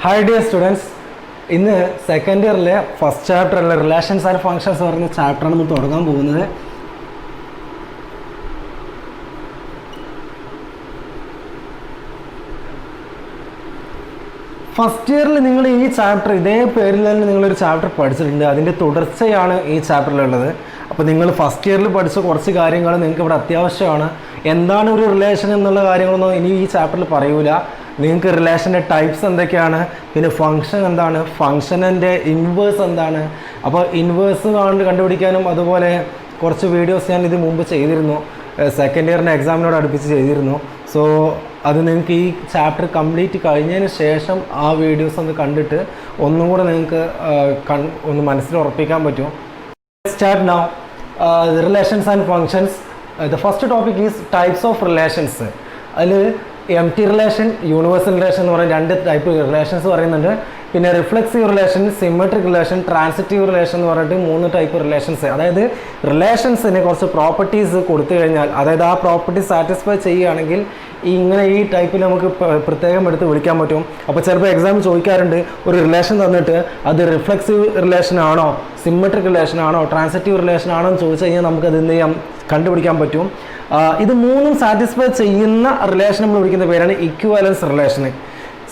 Hi dear students, in the second year first chapter relations and functions are in the chapter ആണ് നമ്മൾ തുടങ്ങാൻ പോകുന്നത്. First ഇയറിൽ നിങ്ങൾ ഈ ചാപ്റ്റർ ഇതേ പേരിൽ തന്നെ നിങ്ങളൊരു ചാപ്റ്റർ പഠിച്ചിട്ടുണ്ട്. അതിൻ്റെ തുടർച്ചയാണ് ഈ ചാപ്റ്ററിലുള്ളത്. അപ്പോൾ നിങ്ങൾ ഫസ്റ്റ് ഇയറിൽ പഠിച്ച കുറച്ച് കാര്യങ്ങൾ നിങ്ങൾക്ക് ഇവിടെ അത്യാവശ്യമാണ്. എന്താണ് ഒരു റിലേഷൻ എന്നുള്ള കാര്യങ്ങളൊന്നും ഇനി ഈ ചാപ്റ്ററിൽ പറയൂല. നിങ്ങൾക്ക് റിലേഷൻ്റെ ടൈപ്സ് എന്തൊക്കെയാണ്, പിന്നെ ഫംഗ്ഷൻ എന്താണ്, ഫംഗ്ഷനിൻ്റെ ഇൻവേഴ്സ് എന്താണ്. അപ്പോൾ ഇൻവേഴ്സ് കണ്ടുപിടിക്കാനും അതുപോലെ കുറച്ച് വീഡിയോസ് ഞാൻ ഇത് മുമ്പ് ചെയ്തിരുന്നു, സെക്കൻഡ് ഇയറിൻ്റെ എക്സാമിനോട് അടുപ്പിച്ച് ചെയ്തിരുന്നു. സോ അത് നിങ്ങൾക്ക് ഈ ചാപ്റ്റർ കംപ്ലീറ്റ് കഴിഞ്ഞതിന് ശേഷം ആ വീഡിയോസ് ഒന്ന് കണ്ടിട്ട് ഒന്നും കൂടെ നിങ്ങൾക്ക് ഒന്ന് മനസ്സിൽ ഉറപ്പിക്കാൻ പറ്റും. Start now relations and functions. The first topic is types of relations. അതിൽ empty relation, universal relation എന്ന് പറയുന്ന രണ്ട് ടൈപ്പ് റിലേഷൻസ് പറയുന്നുണ്ട്. പിന്നെ reflexive relation, symmetric relation, transitive relation എന്ന് പറഞ്ഞിട്ട് 3 ടൈപ്പ് റിലേഷൻസ്. അതായത് റിലേഷൻസിന് കുറച്ച് പ്രോപ്പർട്ടീസ് കൊടുത്തു കഴിഞ്ഞാൽ, അതായത് ആ പ്രോപ്പർട്ടി സാറ്റിസ്ഫൈ ചെയ്യുകയാണെങ്കിൽ ഇങ്ങനെ ഈ ടൈപ്പിൽ നമുക്ക് പ്രത്യേകം എടുത്ത് വിളിക്കാൻ പറ്റും. അപ്പോൾ ചിലപ്പോൾ എക്സാം ചോദിക്കാറുണ്ട്, ഒരു റിലേഷൻ തന്നിട്ട് അത് റിഫ്ലെക്സീവ് റിലേഷൻ ആണോ, സിമെട്രിക് റിലേഷൻ ആണോ, ട്രാൻസിറ്റീവ് റിലേഷൻ ആണോ എന്ന് ചോദിച്ചു കഴിഞ്ഞാൽ നമുക്കത് എന്ത് ചെയ്യാം, കണ്ടുപിടിക്കാൻ പറ്റും. ഇത് മൂന്നും സാറ്റിസ്ഫൈ ചെയ്യുന്ന റിലേഷൻ നമ്മൾ വിളിക്കുന്ന പേരാണ് equivalence relation.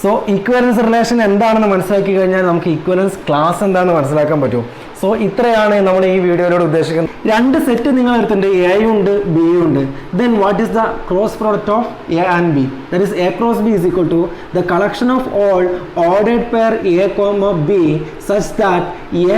So equivalence relation എന്താണെന്ന് മനസ്സിലാക്കി കഴിഞ്ഞാൽ നമുക്ക് ഇക്വിവാലൻസ് ക്ലാസ് എന്താണെന്ന് മനസ്സിലാക്കാൻ പറ്റും. സോ ഇത്രയാണ് നമ്മൾ ഈ വീഡിയോയിലൂടെ ഉദ്ദേശിക്കുന്നത്. രണ്ട് സെറ്റ് നിങ്ങൾ എടുത്തിട്ടുണ്ട്, എയും ഉണ്ട് ബിയും ഉണ്ട്. Then what is the cross product of A and B? That is A cross B is equal to the collection of all ordered pair a comma b such that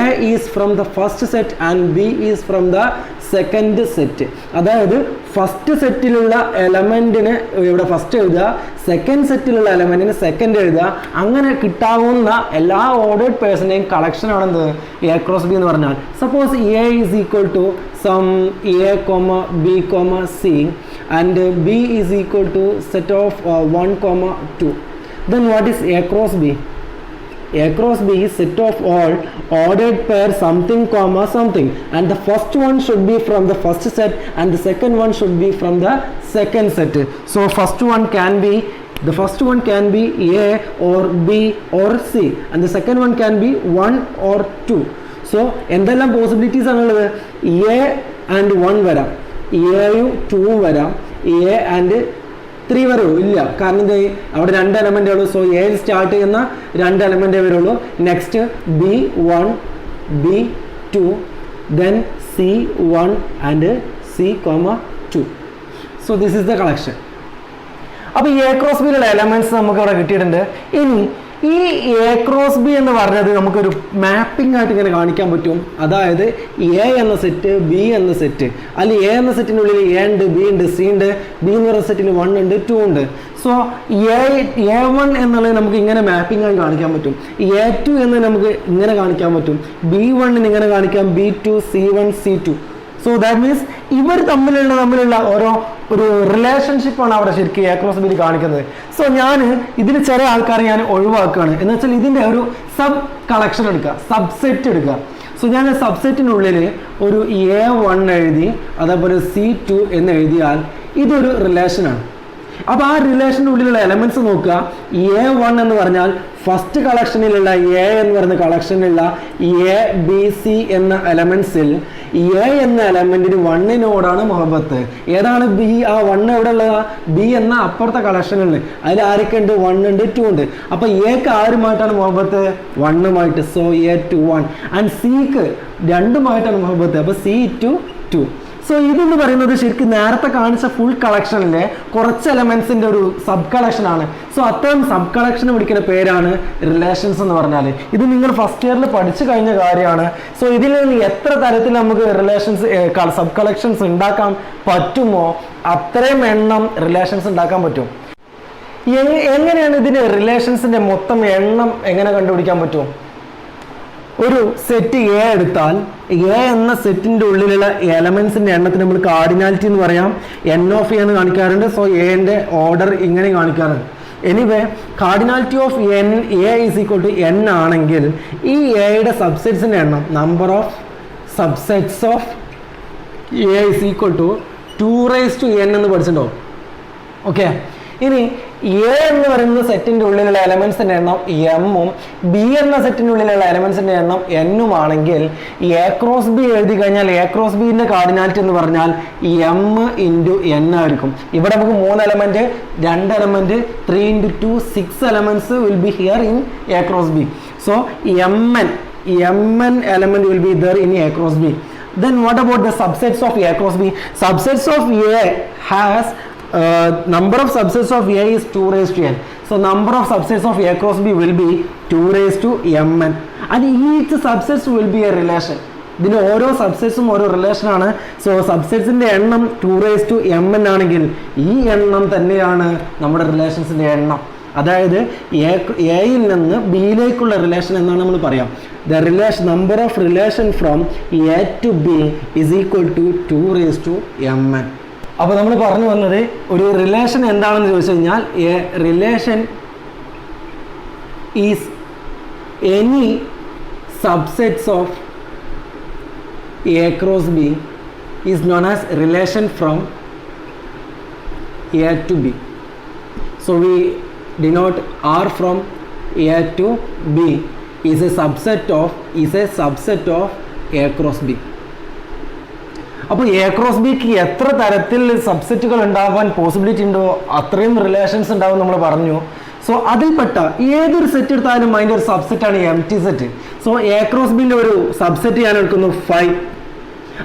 a is from the first set and B is from the second set. അതായത് first സെറ്റിലുള്ള എലമെൻറ്റിന് ഇവിടെ first എഴുതുക, second സെറ്റിലുള്ള എലമെൻറ്റിന് second എഴുതുക. അങ്ങനെ കിട്ടാവുന്ന എല്ലാ ordered പേഴ്സിൻ്റെയും കളക്ഷനാണെന്ത് എ ക്രോസ് ബി എന്ന് പറഞ്ഞാൽ. Suppose A is equal to some a comma b comma c and B is equal to set of 1, 2. Then what is A cross B? A cross B is set of all ordered pair something comma something, and the first one should be from the first set and the second one should be from the second set. So the first one can be A or B or C, and the second one can be 1 or 2. So എന്തെല്ലാം possibilities ആണുള്ളത്? A and 1 വരാം, എയും 2 വരാം, A and 3 വരുള്ളൂ. ഇല്ല, കാരണം എന്താ, അവിടെ 2 എലമെൻ്റേ ഉള്ളൂ. സോ എയിൽ സ്റ്റാർട്ട് ചെയ്യുന്ന 2 എലമെൻ്റേ വരുള്ളൂ. Next B1, B2, then C1 and C2. So this is the collection. അപ്പോൾ എ ക്രോസ് ബിയിലുള്ള എലമെൻറ്റ്സ് നമുക്ക് അവിടെ കിട്ടിയിട്ടുണ്ട്. ഇനി ഈ എ ക്രോസ് ബി എന്ന് പറഞ്ഞത് നമുക്കൊരു മാപ്പിംഗ് ആയിട്ട് ഇങ്ങനെ കാണിക്കാൻ പറ്റും. അതായത് എ എന്ന സെറ്റ്, ബി എന്ന സെറ്റ്, അല്ലെങ്കിൽ എ എന്ന സെറ്റിനുള്ളിൽ എ ഉണ്ട്, ബി ഉണ്ട്, സി ഉണ്ട്, ബി എന്ന് പറയുന്ന സെറ്റിൽ 1 ഉണ്ട്, 2 ഉണ്ട്. സോ A1 എന്നുള്ളത് നമുക്ക് ഇങ്ങനെ മാപ്പിംഗ് ആയി കാണിക്കാൻ പറ്റും. A2 എന്ന് നമുക്ക് ഇങ്ങനെ കാണിക്കാൻ പറ്റും. B1 ഇങ്ങനെ കാണിക്കാം, B2, C1, C2. So that means ഇവർ തമ്മിലുള്ള ഒരു റിലേഷൻഷിപ്പാണ് അവിടെ ശരിക്കും എ ക്രോസ് ബിയിൽ കാണിക്കുന്നത്. സോ ഞാൻ ഇതിൽ ചില ആൾക്കാരെ ഞാൻ ഒഴിവാക്കുകയാണ്. എന്ന് വെച്ചാൽ ഇതിൻ്റെ ഒരു സബ് കളക്ഷൻ എടുക്കുക, സബ്സെറ്റ് എടുക്കുക. സോ ഞാൻ സബ്സെറ്റിനുള്ളിൽ ഒരു A1 എഴുതി, അതേപോലെ C2 എന്ന് എഴുതിയാൽ ഇതൊരു റിലേഷനാണ്. അപ്പോൾ ആ റിലേഷൻ്റെ ഉള്ളിലുള്ള എലമെൻറ്റ്സ് നോക്കുക. A1 എന്ന് പറഞ്ഞാൽ ഫസ്റ്റ് കളക്ഷനിലുള്ള എ എന്ന് പറയുന്ന കളക്ഷനിലുള്ള എ ബി സി എന്ന എലമെൻറ്റ്സിൽ എ എന്ന എലമെൻറ്റിന് 1നോടാണ് മുഹബത്ത്. ഏതാണ് ബി? ആ 1 എവിടെ ഉള്ളതാ? ബി എന്ന അപ്പുറത്തെ കളക്ഷനിൽ. അതിൽ ആരൊക്കെ ഉണ്ട്? 1 ഉണ്ട്, 2 ഉണ്ട്. അപ്പോൾ എക്ക് ആരുമായിട്ടാണ് മുഹബത്ത്? 1ഉമായിട്ട്. സോ A2 1 ആൻഡ് സിക്ക് 2ഉമായിട്ടാണ് മുഹബത്ത്. അപ്പോൾ C2 2. സോ ഇതെന്ന് പറയുന്നത് ശരിക്കും നേരത്തെ കാണിച്ച ഫുൾ കളക്ഷനിലെ കുറച്ച് എലമെൻസിൻ്റെ ഒരു സബ് കളക്ഷനാണ്. സോ അത്തരം സബ് കളക്ഷൻ വിളിക്കുന്ന പേരാണ് റിലേഷൻസ് എന്ന് പറഞ്ഞാൽ. ഇത് നിങ്ങൾ ഫസ്റ്റ് ഇയറിൽ പഠിച്ചു കഴിഞ്ഞ കാര്യമാണ്. സോ ഇതിൽ നിന്ന് എത്ര തരത്തിൽ നമുക്ക് റിലേഷൻസ് സബ് കളക്ഷൻസ് ഉണ്ടാക്കാൻ പറ്റുമോ അത്രയും എണ്ണം റിലേഷൻസ് ഉണ്ടാക്കാൻ പറ്റും. എങ്ങനെയാണ് ഇതിൻ്റെ റിലേഷൻസിൻ്റെ മൊത്തം എണ്ണം എങ്ങനെ കണ്ടുപിടിക്കാൻ പറ്റും? ഒരു സെറ്റ് എ എടുത്താൽ എ എന്ന സെറ്റിൻ്റെ ഉള്ളിലുള്ള എലമെൻസിൻ്റെ എണ്ണത്തിന് നമ്മൾ കാർഡിനാലിറ്റി എന്ന് പറയാം. N of A എന്ന് കാണിക്കാറുണ്ട്. സോ എൻ്റെ ഓർഡർ ഇങ്ങനെ കാണിക്കാറുണ്ട്. Anyway cardinality of A is equal to n ആണെങ്കിൽ ഈ എയുടെ സബ്സെറ്റ്സിൻ്റെ എണ്ണം, number of subsets of A is equal to 2n എന്ന് പഠിച്ചിട്ടുണ്ടോ? ഓക്കെ. ഇനി എ എന്ന് പറയുന്ന സെറ്റിന്റെ ഉള്ളിലുള്ള എലമെന്റ്സിന്റെ എണ്ണം എമ്മും ബി എന്ന സെറ്റിന്റെ ഉള്ളിലുള്ള എലമെന്റ്സിന്റെ എണ്ണം എന്നും ആണെങ്കിൽ എ ക്രോസ് ബി എഴുതി കഴിഞ്ഞാൽ എ ക്രോസ് ബിന്റെ കാർഡിനാലിറ്റി എന്ന് പറഞ്ഞാൽ എം ഇൻറ്റു എൻ ആയിരിക്കും. ഇവിടെ നമുക്ക് 3 element 2 element 3 into 2 6 elements will be here in A cross B. So mn element will be there in A cross B. Then what about the subsets of A cross B? Subsets of A has number of subsets of A is 2 raised to n. So number of subsets of A cross B will be 2 raised to mn, and each subsets will be a relation. ഇതിന് ഓരോ സബ്സെറ്റ്സും ഓരോ relation ആണ്. So സബ്സെറ്റ്സിന്റെ എണ്ണം 2 raised to mn ആണെങ്കിൽ ഈ എണ്ണം തന്നെയാണ് നമ്മുടെ റിലേഷൻസിന്റെ എണ്ണം. അതായത് എയിൽ നിന്ന് ബിയിലേക്കുള്ള റിലേഷൻ എന്നാണ് നമ്മൾ പറയാം. The relation number of relation from A to B is equal to 2 raised to mn. അപ്പോൾ നമ്മൾ പറഞ്ഞു വന്നത് ഒരു റിലേഷൻ എന്താണെന്ന് ചോദിച്ചു കഴിഞ്ഞാൽ A relation is any subsets of A cross B is known as relation from A to B. So we denote R from A to B is a subset of A cross B. അപ്പോൾ A cross ബിക്ക് എത്ര തരത്തിൽ സബ്സെറ്റുകൾ ഉണ്ടാകാൻ possibility ഉണ്ടോ അത്രയും relations ഉണ്ടാവും നമ്മൾ പറഞ്ഞു. സോ അതിൽപ്പെട്ട ഏതൊരു സെറ്റ് എടുത്താലും അതിൻ്റെ ഒരു സബ്സെറ്റാണ് empty set. So A cross ബിൻ്റെ ഒരു സബ്സെറ്റ് ഞാൻ എടുക്കുന്നു 5.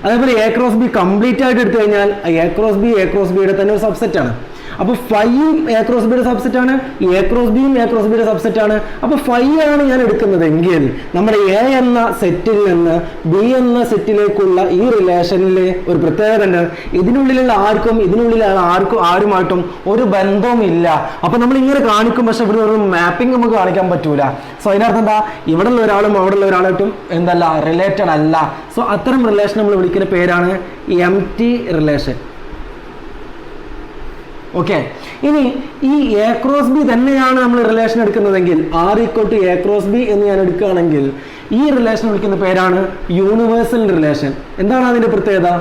അതേപോലെ എ ക്രോസ് ബി കംപ്ലീറ്റ് ആയിട്ട് എടുത്തു കഴിഞ്ഞാൽ എ ക്രോസ് ബിയുടെ തന്നെ ഒരു സബ്സെറ്റാണ്. അപ്പോൾ 5ഉം എ ക്രോസ് ബിയുടെ സബ്സെറ്റാണ്, എ ക്രോസ് ബിയും എ ക്രോസ് ബിയുടെ സബ്സെറ്റാണ്. അപ്പോൾ 5 ആണ് ഞാൻ എടുക്കുന്നതെങ്കിൽ നമ്മുടെ എ എന്ന സെറ്റിൽ നിന്ന് ബി എന്ന സെറ്റിലേക്കുള്ള ഈ റിലേഷനിലെ ഒരു പ്രത്യേകത ഉണ്ട്. ഇതിനുള്ളിലുള്ള ആരുമായിട്ടും ഒരു ബന്ധവും ഇല്ല. അപ്പോൾ നമ്മൾ ഇങ്ങനെ കാണിക്കും, പക്ഷെ ഇവിടെ ഒരു മാപ്പിംഗ് നമുക്ക് കാണിക്കാൻ പറ്റൂല. സോ അതിനർത്ഥം എന്താ, ഇവിടെ ഉള്ള ഒരാളും അവിടെ ഉള്ള ഒരാളായിട്ടും എന്തല്ല റിലേറ്റഡ് അല്ല. സോ അത്തരം റിലേഷൻ നമ്മൾ വിളിക്കുന്ന പേരാണ് എം ടി റിലേഷൻ. ഓക്കെ, ഇനി ഈ എ ക്രോസ് ബി തന്നെയാണ് നമ്മൾ റിലേഷൻ എടുക്കുന്നതെങ്കിൽ R equal to A cross B എന്ന് ഞാൻ എടുക്കുകയാണെങ്കിൽ ഈ റിലേഷൻ വിളിക്കുന്ന പേരാണ് യൂണിവേഴ്സൽ റിലേഷൻ. എന്താണ് അതിന്റെ പ്രത്യേകത?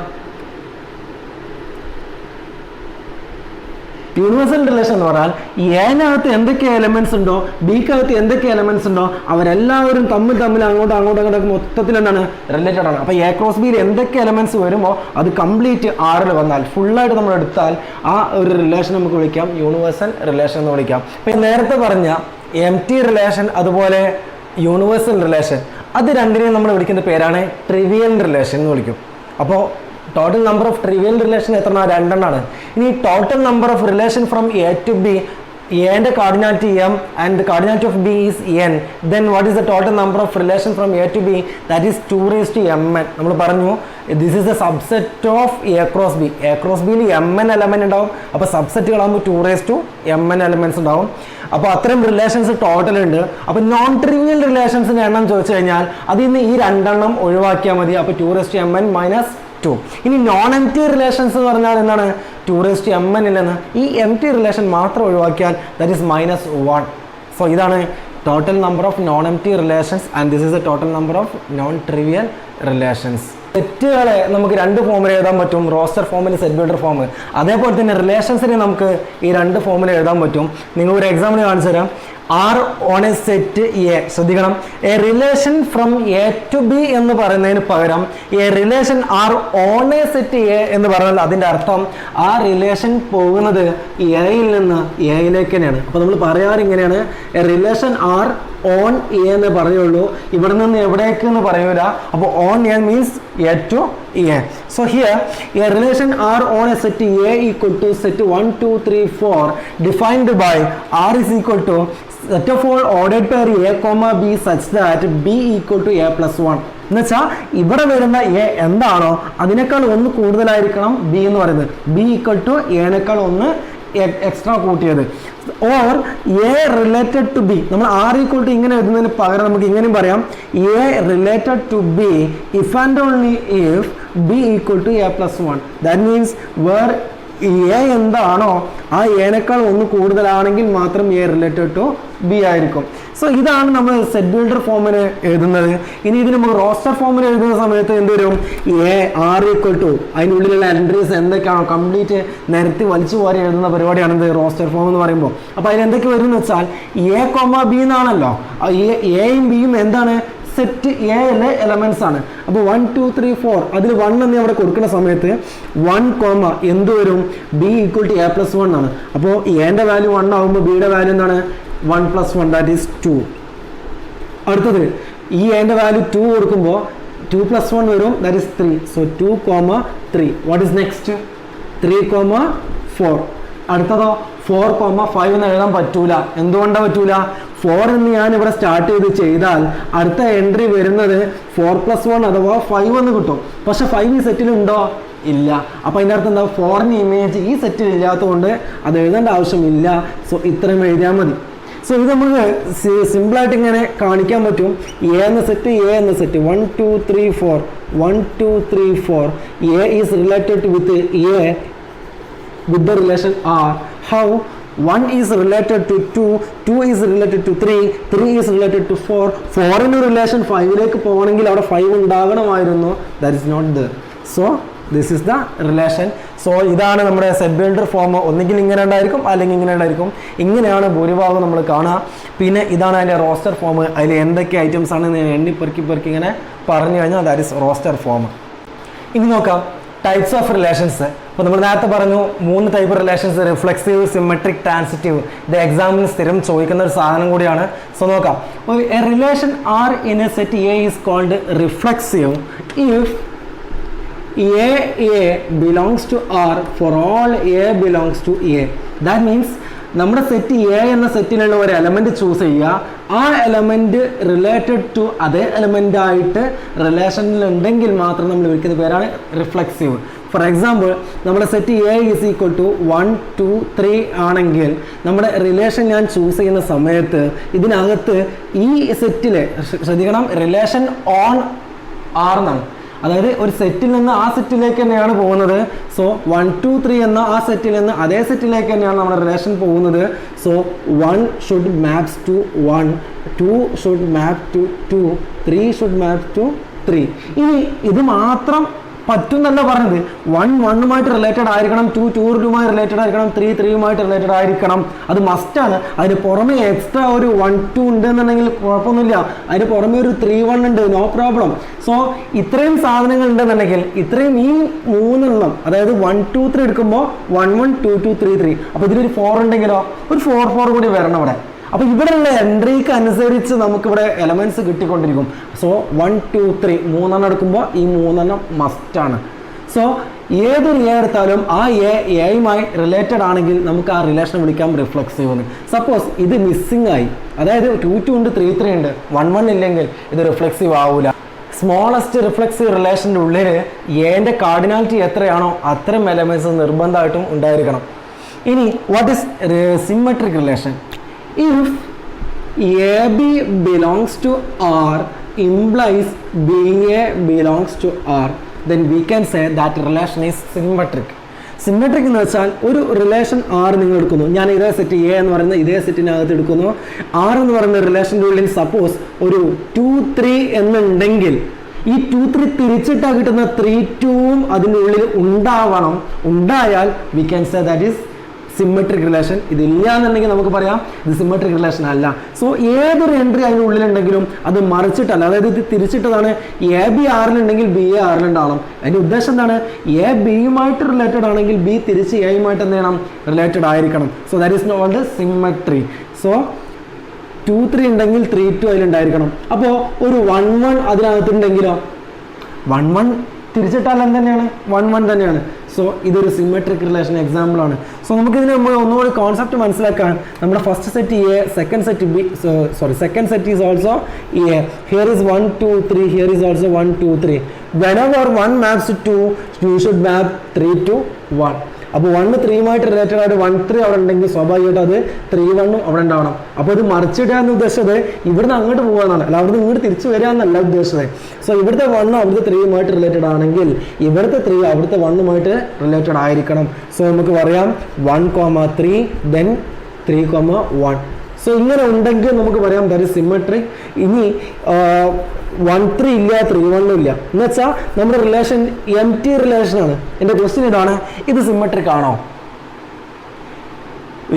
യൂണിവേഴ്സൽ റിലേഷൻ എന്ന് പറഞ്ഞാൽ എനകത്ത് എന്തൊക്കെ എലമെന്റ്സ് ഉണ്ടോ ബിക്കകത്ത് എന്തൊക്കെ എലമെന്റ്സ് ഉണ്ടോ അവരെല്ലാവരും തമ്മിൽ അങ്ങോട്ടും മൊത്തത്തിൽ എന്താണ് റിലേറ്റഡ് ആണ്. അപ്പോൾ എ ക്രോസ് ബിയിൽ എന്തൊക്കെ എലമെന്റ്സ് വരുമോ അത് കംപ്ലീറ്റ് ആറിൽ വന്നാൽ ഫുള്ളായിട്ട് നമ്മൾ എടുത്താൽ ആ ഒരു റിലേഷൻ നമുക്ക് വിളിക്കാം യൂണിവേഴ്സൽ റിലേഷൻ എന്ന് വിളിക്കാം. ഇപ്പം നേരത്തെ പറഞ്ഞ എം ടി റിലേഷൻ അതുപോലെ യൂണിവേഴ്സൽ റിലേഷൻ അത് രണ്ടിനെയും നമ്മൾ വിളിക്കുന്ന പേരാണ് ട്രിവിയൽ റിലേഷൻ എന്ന് വിളിക്കും. അപ്പോൾ total number of trivial relation എത്ര? 2 എണ്ണമാണ്. ഇനി total number of relation from A to B, എന്റെ cardinality m and the cardinality of B is n. Then what is the total number of relation from A to B? That is 2 raised to mn. നമ്മൾ പറഞ്ഞു this is the subset of A cross B. A cross ബിയിൽ mn element ഉണ്ടാവും. അപ്പോൾ സബ്സെറ്റുകളാകുമ്പോൾ 2 raised to mn elements ഉണ്ടാവും. അപ്പോൾ അത്രയും relations total ഉണ്ട്. അപ്പോൾ നോൺ ട്രിവിയൽ റിലേഷൻസിന്റെ എണ്ണം ചോദിച്ചു കഴിഞ്ഞാൽ അതിൽ നിന്ന് ഈ 2 എണ്ണം ഒഴിവാക്കിയാൽ മതി. അപ്പോൾ 2 raised to mn minus 2. ഇനി നോൺ എം ടി റിലേഷൻസ് എന്ന് പറഞ്ഞാൽ എന്താണ്? 2 raised to mn ഇല്ലെന്ന് ഈ എം ടി റിലേഷൻ മാത്രം ഒഴിവാക്കിയാൽ ദാറ്റ് ഈസ് -1. സോ ഇതാണ് total number of non empty relations and this is the total number of non trivial relations. സെറ്റുകളെ നമുക്ക് 2 ഫോമിൽ എഴുതാൻ പറ്റും, റോസ്റ്റർ ഫോമിൽ, സെറ്റ് ബിൽഡർ ഫോം. അതേപോലെ തന്നെ റിലേഷൻസിനെ നമുക്ക് ഈ 2 ഫോമിൽ എഴുതാൻ പറ്റും. നിങ്ങൾ ഒരു എക്സാമ്പിൾ കാണിച്ചു തരാം. R on A set A. ശ്രദ്ധിക്കണം, a relation from A to B എന്ന് പറയുന്നതിന് പകരം a relation R on A set A എന്ന് പറഞ്ഞാൽ അതിൻ്റെ അർത്ഥം ആ റിലേഷൻ പോകുന്നത് എയിൽ നിന്ന് എയിലേക്ക് തന്നെയാണ്. അപ്പോൾ നമ്മൾ പറയാറ് ഇങ്ങനെയാണ്, A relation R on A എന്ന് പറയുള്ളൂ, ഇവിടെ നിന്ന് എവിടേക്ക് എന്ന് പറയൂല. അപ്പോൾ on A means A to A. So here A relation R on A set A equal to set 1 2 3 4 defined by R is equal to set of all ordered pair a comma b such that b equal to a plus 1. എന്ന് വെച്ചാൽ ഇവിടെ വരുന്ന A എന്താണോ അതിനേക്കാൾ 1 കൂടുതലായിരിക്കണം B എന്ന് പറയുന്നത്. B equal to എനേക്കാൾ 1 എക്സ്ട്രാ കൂട്ടിയത്. Or a related to b. നമ്മൾ ആർ ഈക്വൽ ടു ഇങ്ങനെ എഴുതുന്നതിന് പകരം നമുക്ക് ഇങ്ങനെയും പറയാം, a related to b if and only if b equal to a plus 1. That means where a എന്താണോ ആ എനേക്കാൾ ഒന്ന് കൂടുതലാണെങ്കിൽ മാത്രം എ റിലേറ്റഡ് ടു ബി ആയിരിക്കും. സോ ഇതാണ് നമ്മൾ സെറ്റ് ബിൽഡർ ഫോമിന് എഴുതുന്നത്. ഇനി ഇതിന് നമുക്ക് റോസ്റ്റർ ഫോമിൽ എഴുതുന്ന സമയത്ത് എന്ത് വരും? എ ആർ ഈക്വൽ ടു അതിനുള്ളിലുള്ള എൻട്രീസ് എന്തൊക്കെയാണോ കംപ്ലീറ്റ് നിരത്തി വലിച്ചു പോരി എഴുതുന്ന പരിപാടിയാണ് ഇത് റോസ്റ്റർ ഫോം എന്ന് പറയുമ്പോൾ. അപ്പോൾ അതിൽ എന്തൊക്കെ വരും എന്ന് വെച്ചാൽ എ കോമ ബി എന്നാണല്ലോ. എയും ബിയും എന്താണ്? സെറ്റ് എയിലെ എലമെന്റ്സ് ആണ്. അപ്പോൾ 1 2 3 4 അതിൽ 1 എന്ന് അവിടെ കൊടുക്കുന്ന സമയത്ത് 1 കോമ എന്ത് വരും? B equal to a plus 1 ആണ്. അപ്പോൾ എന്റെ വാല്യൂ 1 ആകുമ്പോൾ ബിയുടെ വാല്യൂ എന്താണ്? 1 + 1 ദാറ്റ് ഈസ് 2. അടുത്തത് ഈ എന്റെ വാല്യൂ 2 കൊടുക്കുമ്പോൾ 2 + 1 വരും, that is 3. So 2, 3. What is next? 3, 4. അടുത്തതോ 4, 5 എന്ന് എഴുതാൻ പറ്റൂല. എന്തുകൊണ്ടാണ് പറ്റൂല? 4 എന്ന് ഞാൻ ഇവിടെ സ്റ്റാർട്ട് ചെയ്താൽ അടുത്ത എൻട്രി വരുന്നത് 4 + 1 അഥവാ 5 എന്ന് കിട്ടും. പക്ഷെ 5 ഈ സെറ്റിൽ ഉണ്ടോ? ഇല്ല. അപ്പോൾ അതിൻ്റെ അർത്ഥം എന്താ? 4ന് ഇമേജ് ഈ സെറ്റിൽ ഇല്ലാത്തതുകൊണ്ട് അത് എഴുതേണ്ട ആവശ്യമില്ല. സോ ഇത്രയും എഴുതിയാൽ മതി. സോ ഇത് നമുക്ക് സിമ്പിളായിട്ട് ഇങ്ങനെ കാണിക്കാൻ പറ്റും. എ എന്ന set 1 2 3 4 1 2 3 4 A is related with a with the relation R. How? 1 is related to 2, 2 is related to 3, 3 is related to 4. 4 in relation 5ലേക്ക് പോകണമെങ്കിൽ അവിടെ 5 ഉണ്ടാകണമായിരുന്നു. That is not there. So this is the relation. So ഇതാണ് നമ്മുടെ set builder form. ഒന്നുകിൽ ഇങ്ങനെ ഉണ്ടായിരിക്കും അല്ലെങ്കിൽ ഇങ്ങനെ ഉണ്ടായിരിക്കും. ഇങ്ങനെയാണ് ഭൂരിഭാഗം നമ്മൾ കാണുക. പിന്നെ ഇതാണ് അതിൻ്റെ റോസ്റ്റർ ഫോം. അതിൽ എന്തൊക്കെ ഐറ്റംസ് ആണ് എണ്ണി പെറുക്കി ഇങ്ങനെ പറഞ്ഞു കഴിഞ്ഞാൽ ദാറ്റ് ഇസ് റോസ്റ്റർ ഫോം. ഇനി നോക്കാം ടൈപ്സ് ഓഫ് റിലേഷൻസ്. അപ്പോൾ നമ്മൾ നേരത്തെ പറഞ്ഞു 3 type relations: reflexive, symmetric, transitive. ഇത് എക്സാമിന് സ്ഥിരം ചോദിക്കുന്ന ഒരു സാധനം കൂടിയാണ്. സോ നോക്കാം. A relation R in a set A is called reflexive if a belongs to R for all a belongs to A. That means നമ്മുടെ സെറ്റ് എ എന്ന സെറ്റിലുള്ള ഒരു എലമെന്റ് ചൂസ് ചെയ്യുക. ആ എലമെന്റ് റിലേറ്റഡ് ടു അതേ element ആയിട്ട് റിലേഷനിൽ ഉണ്ടെങ്കിൽ മാത്രം നമ്മൾ വിളിക്കുന്ന പേരാണ് റിഫ്ലെക്സീവ്. ഫോർ എക്സാമ്പിൾ, നമ്മുടെ set A is equal to 1 2 3 ആണെങ്കിൽ നമ്മുടെ റിലേഷൻ ഞാൻ ചൂസ് ചെയ്യുന്ന സമയത്ത് ഇതിനകത്ത് ഈ സെറ്റിലെ ശ്രദ്ധിക്കണം, റിലേഷൻ ഓൺ ആർ എന്നാണ്. അതായത് ഒരു സെറ്റിൽ നിന്ന് ആ സെറ്റിലേക്ക് തന്നെയാണ് പോകുന്നത്. സോ 1 2 3 എന്ന ആ സെറ്റിൽ നിന്ന് അതേ സെറ്റിലേക്ക് തന്നെയാണ് നമ്മുടെ റിലേഷൻ പോകുന്നത്. So 1 should maps to 1, 2 should map to 2, 3 should map to 3. ഇനി ഇത് മാത്രം പറ്റുന്നല്ല പറഞ്ഞത്. 1 1 റിലേറ്റഡ് ആയിരിക്കണം, 2 2 റിലേറ്റഡ് ആയിരിക്കണം, 3 3 റിലേറ്റഡ് ആയിരിക്കണം. അത് മസ്റ്റാണ്. അതിന് പുറമെ എക്സ്ട്രാ ഒരു 1 2 ഉണ്ടെന്നുണ്ടെങ്കിൽ കുഴപ്പമൊന്നുമില്ല. അതിന് പുറമെ ഒരു 3 1 ഉണ്ട്, നോ പ്രോബ്ലം. സോ ഇത്രയും സാധനങ്ങൾ ഉണ്ടെന്നുണ്ടെങ്കിൽ ഇത്രയും ഈ 3 എണ്ണം, അതായത് 1 2 3 എടുക്കുമ്പോൾ 1 1 2 2 3 3. അപ്പോൾ ഇതിലൊരു 4 ഉണ്ടെങ്കിലോ ഒരു 4 4 കൂടി വരണം ഇവിടെ. അപ്പോൾ ഇവിടെയുള്ള എൻട്രിക്ക് അനുസരിച്ച് നമുക്കിവിടെ എലമെന്റ്സ് കിട്ടിക്കൊണ്ടിരിക്കും. സോ 1 2 3 3 എടുക്കുമ്പോൾ ഈ 3 മസ്റ്റാണ്. സോ ഏതൊരു എ എടുത്താലും ആ എയുമായി റിലേറ്റഡ് ആണെങ്കിൽ നമുക്ക് ആ റിലേഷൻ വിളിക്കാം റിഫ്ലെക്സീവ് എന്ന്. സപ്പോസ് ഇത് മിസ്സിംഗ് ആയി, അതായത് 2 2 ഉണ്ട്, 3 3 ഉണ്ട്, 1 1 ഇല്ലെങ്കിൽ ഇത് റിഫ്ലെക്സീവ് ആവില്ല. സ്മോളസ്റ്റ് റിഫ്ലെക്സീവ് റിലേഷൻ്റെ ഉള്ളിൽ എന്റെ കാർഡിനാലിറ്റി എത്രയാണോ അത്രയും എലമെന്റ്സ് നിർബന്ധമായിട്ടും ഉണ്ടായിരിക്കണം. ഇനി what is symmetric relation? If AB belongs to R implies BA belongs to R, then we can say that relation is symmetric. Symmetric എന്ന് വെച്ചാൽ ഒരു റിലേഷൻ ആർ നിങ്ങൾ എടുക്കുന്നു. ഞാൻ ഇതേ സെറ്റ് എ എന്ന് പറയുന്ന ഇതേ സെറ്റിനകത്ത് എടുക്കുന്നു. ആർ എന്ന് പറയുന്ന റിലേഷൻ്റെ ഉള്ളിൽ സപ്പോസ് ഒരു 2 3 എന്നുണ്ടെങ്കിൽ ഈ 2 3 തിരിച്ചിട്ടാ കിട്ടുന്ന 3 2 അതിൻ്റെ ഉള്ളിൽ ഉണ്ടാവണം. ഉണ്ടായാൽ we can say that is symmetric relation. ഇതില്ല എന്നുണ്ടെങ്കിൽ നമുക്ക് പറയാം ഇത് സിമെട്രിക് റിലേഷൻ അല്ല. സോ ഏതൊരു എൻട്രി അതിനുള്ളിലുണ്ടെങ്കിലും അത് മറിച്ചിട്ടല്ല, അതായത് ഇത് തിരിച്ചിട്ടതാണ്. എ ബി ആറിലുണ്ടെങ്കിൽ ബി എ ആറിലുണ്ടാവണം. അതിൻ്റെ ഉദ്ദേശം എന്താണ്? എ ബിയുമായിട്ട് റിലേറ്റഡ് ആണെങ്കിൽ ബി തിരിച്ച് എയുമായിട്ട് എന്ത് ചെയ്യണം? റിലേറ്റഡ് ആയിരിക്കണം. സോ ദാറ്റ് ഈസ് നോൾഡ് സിമെട്രി. സോ 2 3 ഉണ്ടെങ്കിൽ 3 2 അതിലുണ്ടായിരിക്കണം. അപ്പോൾ ഒരു 1 1 അതിനകത്തുണ്ടെങ്കിലോ 1 1 തിരിച്ചിട്ടാൽ എന്ത് 1 1 തന്നെയാണ്. സോ ഇതൊരു സിമെട്രിക് റിലേഷൻ എക്സാമ്പിൾ ആണ്. സോ നമുക്കിതിന് നമ്മൾ ഒന്നുകൂടി കോൺസെപ്റ്റ് മനസ്സിലാക്കാൻ നമ്മുടെ first set A, second set B, second set is also A. Here is 1 2 3, here is also 1 2 3. Whenever 1 maps to 2, you should map 3 to 1. അപ്പോൾ 1 3 റിലേറ്റഡ് ആയിട്ട് 1 3 അവിടെ ഉണ്ടെങ്കിൽ സ്വാഭാവികമായിട്ട് അത് 3 1 അവിടെ ഉണ്ടാവണം. അപ്പോൾ ഇത് മറിച്ചിടുക എന്ന് ഉദ്ദേശിച്ചത് ഇവിടുന്ന് അങ്ങോട്ട് പോകാന്നാണ്, അല്ല അവിടുന്ന് ഇങ്ങോട്ട് തിരിച്ചു വരിക എന്നല്ല ഉദ്ദേശിച്ചത്. സോ ഇവിടുത്തെ 1 അവിടുത്തെ 3 റിലേറ്റഡ് ആണെങ്കിൽ ഇവിടുത്തെ 3 അവിടുത്തെ 1 റിലേറ്റഡ് ആയിരിക്കണം. സോ നമുക്ക് പറയാം 1, 3 then 3, 1. സോ ഇങ്ങനെ ഉണ്ടെങ്കിൽ നമുക്ക് പറയാം ദാറ്റ് ഈസ് സിമെട്രിക്. ഇനി 1 3 ഇല്ല 3 1 ഇല്ല എന്ന് വെച്ചാൽ നമ്മുടെ റിലേഷൻ എം ടി റിലേഷൻ ആണ്. എൻ്റെ ക്വസ്റ്റ്യൻ ഇതാണ്, ഇത് സിമെട്രിക് ആണോ?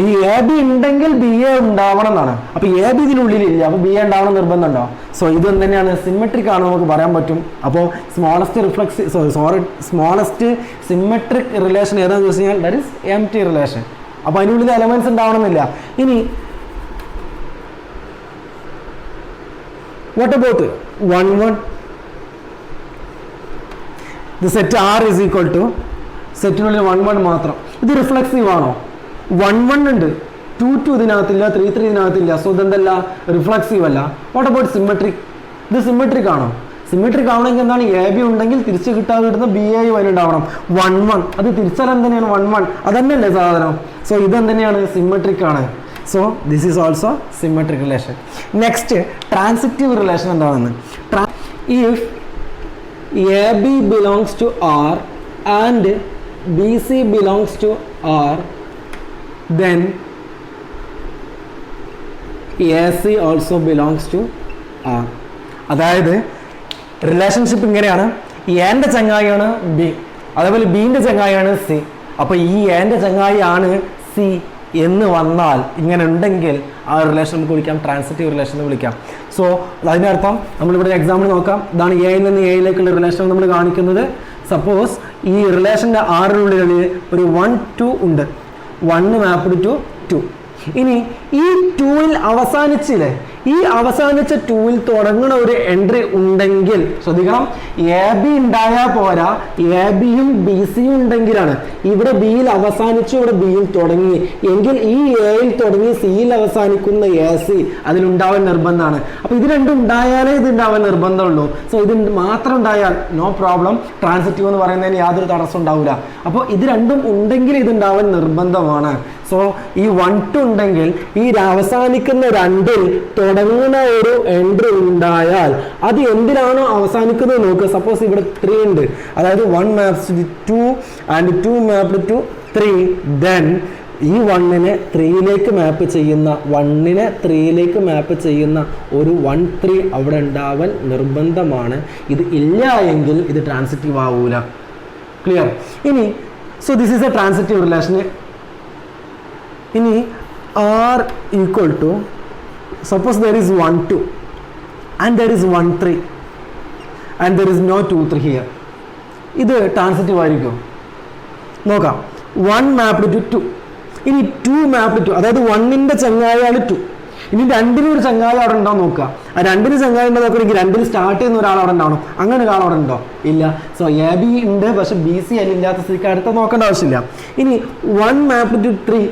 ഈ എ ബി ഉണ്ടെങ്കിൽ ബി എ ഉണ്ടാവണം എന്നാണ്. അപ്പോൾ എ ബി ഇതിനുള്ളിലില്ല, അപ്പോൾ ബി എ ഉണ്ടാവണം നിർബന്ധമുണ്ടോ? സോ ഇത് തന്നെയാണ് സിമെട്രിക് ആണോ നമുക്ക് പറയാൻ പറ്റും. അപ്പോൾ സ്മോളസ്റ്റ് സിമെട്രിക് റിലേഷൻ ഏതാണെന്ന് ചോദിച്ചു കഴിഞ്ഞാൽ that is M T relation. അപ്പോൾ അതിനുള്ളിൽ എലമെന്റ്സ് ഉണ്ടാവണമെന്നില്ല. ഇനി what about 1 1? The set R is equal to സെറ്റിനുള്ളിൽ 1 1 മാത്രം. ഇത് റിഫ്ലെക്സീവ് ആണോ? 1 1 ഉണ്ട്, 2 2 ഇതിനകത്തില്ല, 3 3 ഇതിനകത്തില്ല. സോ ഇതെന്തല്ല, റിഫ്ലെക്സീവ് അല്ല. What about symmetric? ഇത് സിമെട്രിക് ആണോ? സിമെട്രിക് ആവണമെങ്കിൽ എന്താണ്, എ ബി ഉണ്ടെങ്കിൽ തിരിച്ച് കിട്ടാതെ കിട്ടുന്ന ബി എ അതിലുണ്ടാവണം. 1 1 അത് തിരിച്ചാൽ എന്തിനാണ് 1 1? അതന്നെയല്ലേ സാധനം. സോ ഇതെന്തിനാണ്, സിമെട്രിക് ആണ്. So this is also symmetric relation. Next, transitive relation എന്താണെന്ന്. If AB belongs to R and BC belongs to R, then AC also belongs to R. അതായത് റിലേഷൻഷിപ്പ് ഇങ്ങനെയാണ്, എന്റെ ചങ്ങായിയാണ് ബി, അതേപോലെ ബിന്റെ ചങ്ങായിയാണ് C. അപ്പോൾ ഈ എന്റെ ചങ്ങായിയാണ് സി എന്ന് വന്നാൽ, ഇങ്ങനെ ഉണ്ടെങ്കിൽ ആ റിലേഷൻ നമുക്ക് വിളിക്കാം ട്രാൻസിറ്റീവ് റിലേഷൻ എന്ന് വിളിക്കാം. സോ അതിൻ്റെ അർത്ഥം നമ്മളിവിടെ എക്സാമ്പിൾ നോക്കാം. ഇതാണ് എയിൽ നിന്ന് എയിലേക്കുള്ള റിലേഷൻ നമ്മൾ കാണിക്കുന്നത്. സപ്പോസ് ഈ റിലേഷൻ്റെ ആറിനുള്ളിൽ ഒരു 1 2 ഉണ്ട്, 1 മാപ്ഡ് ടു 2. ഇനി ഈ 2ൽ അവസാനിച്ചില്ലേ, ഈ അവസാനിച്ച 2ൽ തുടങ്ങുന്ന ഒരു എൻട്രി ഉണ്ടെങ്കിൽ ശ്രദ്ധിക്കണം, എ ബി ഉണ്ടായാൽ പോരാ, എ ബിയും ബി സിയും ഉണ്ടെങ്കിലാണ്. ഇവിടെ ബിയിൽ അവസാനിച്ചു, ഇവിടെ ബിയിൽ തുടങ്ങി എങ്കിൽ ഈ എയിൽ തുടങ്ങി സിയിൽ അവസാനിക്കുന്ന എ സി അതിലുണ്ടാവാൻ നിർബന്ധമാണ്. അപ്പോൾ ഇത് രണ്ടും ഉണ്ടായാലേ ഇത് ഉണ്ടാവാൻ നിർബന്ധമുള്ളൂ. സോ ഇത് മാത്രം ഉണ്ടായാൽ നോ പ്രോബ്ലം, ട്രാൻസിറ്റീവ് എന്ന് പറയുന്നതിന് യാതൊരു തടസ്സം ഉണ്ടാവില്ല. അപ്പോൾ ഇത് രണ്ടും ഉണ്ടെങ്കിൽ ഇത് ഉണ്ടാവാൻ നിർബന്ധമാണ്. സോ ഈ 1 2 ഉണ്ടെങ്കിൽ ഈ അവസാനിക്കുന്ന 2ൽ തുടങ്ങുന്ന ഒരു എൻട്രി ഉണ്ടായാൽ അത് എന്തിനാണോ അവസാനിക്കുന്നത് നോക്കുക. സപ്പോസ് ഇവിടെ 3 ഉണ്ട്, അതായത് 1 maps to 2 and 2 mapped to 3, then ഈ 1നെ 3ലേക്ക് മാപ്പ് ചെയ്യുന്ന 1നെ 3ലേക്ക് മാപ്പ് ചെയ്യുന്ന ഒരു 1 3 അവിടെ ഉണ്ടാവാൻ നിർബന്ധമാണ്. ഇത് ഇല്ല എങ്കിൽ ഇത് ട്രാൻസിറ്റീവ് ആവൂല. ക്ലിയർ? ഇനി so this is A transitive relation. ഇനി R equal to, suppose there is 1 2 and there is 1 3 and there is no 2 3 here. ഇത് ട്രാൻസിറ്റീവ് ആയിരിക്കും. നോക്കാം, 1 mapped to 2, ഇനി 2 mapped to, അതായത് 1ന്റെ ചങ്ങായിയാണ് 2. ഇനി 2ന് ഒരു ചങ്ങായി അവിടെ ഉണ്ടോ നോക്കുക. ആ 2ന് ചങ്ങായി ഉണ്ടോ നോക്കണമെങ്കിൽ 2ൽ സ്റ്റാർട്ട് ചെയ്യുന്ന ഒരാൾ അവിടെ ഉണ്ടാവണം. അങ്ങനെ ഒരാൾ അവിടെ ഉണ്ടോ? ഇല്ല. സോ എ ബി ഉണ്ട്, പക്ഷെ ബി സി അതിലില്ലാത്ത സ്ഥിതിക്ക് അടുത്ത നോക്കേണ്ട ആവശ്യമില്ല. ഇനി 1 mapped to 3,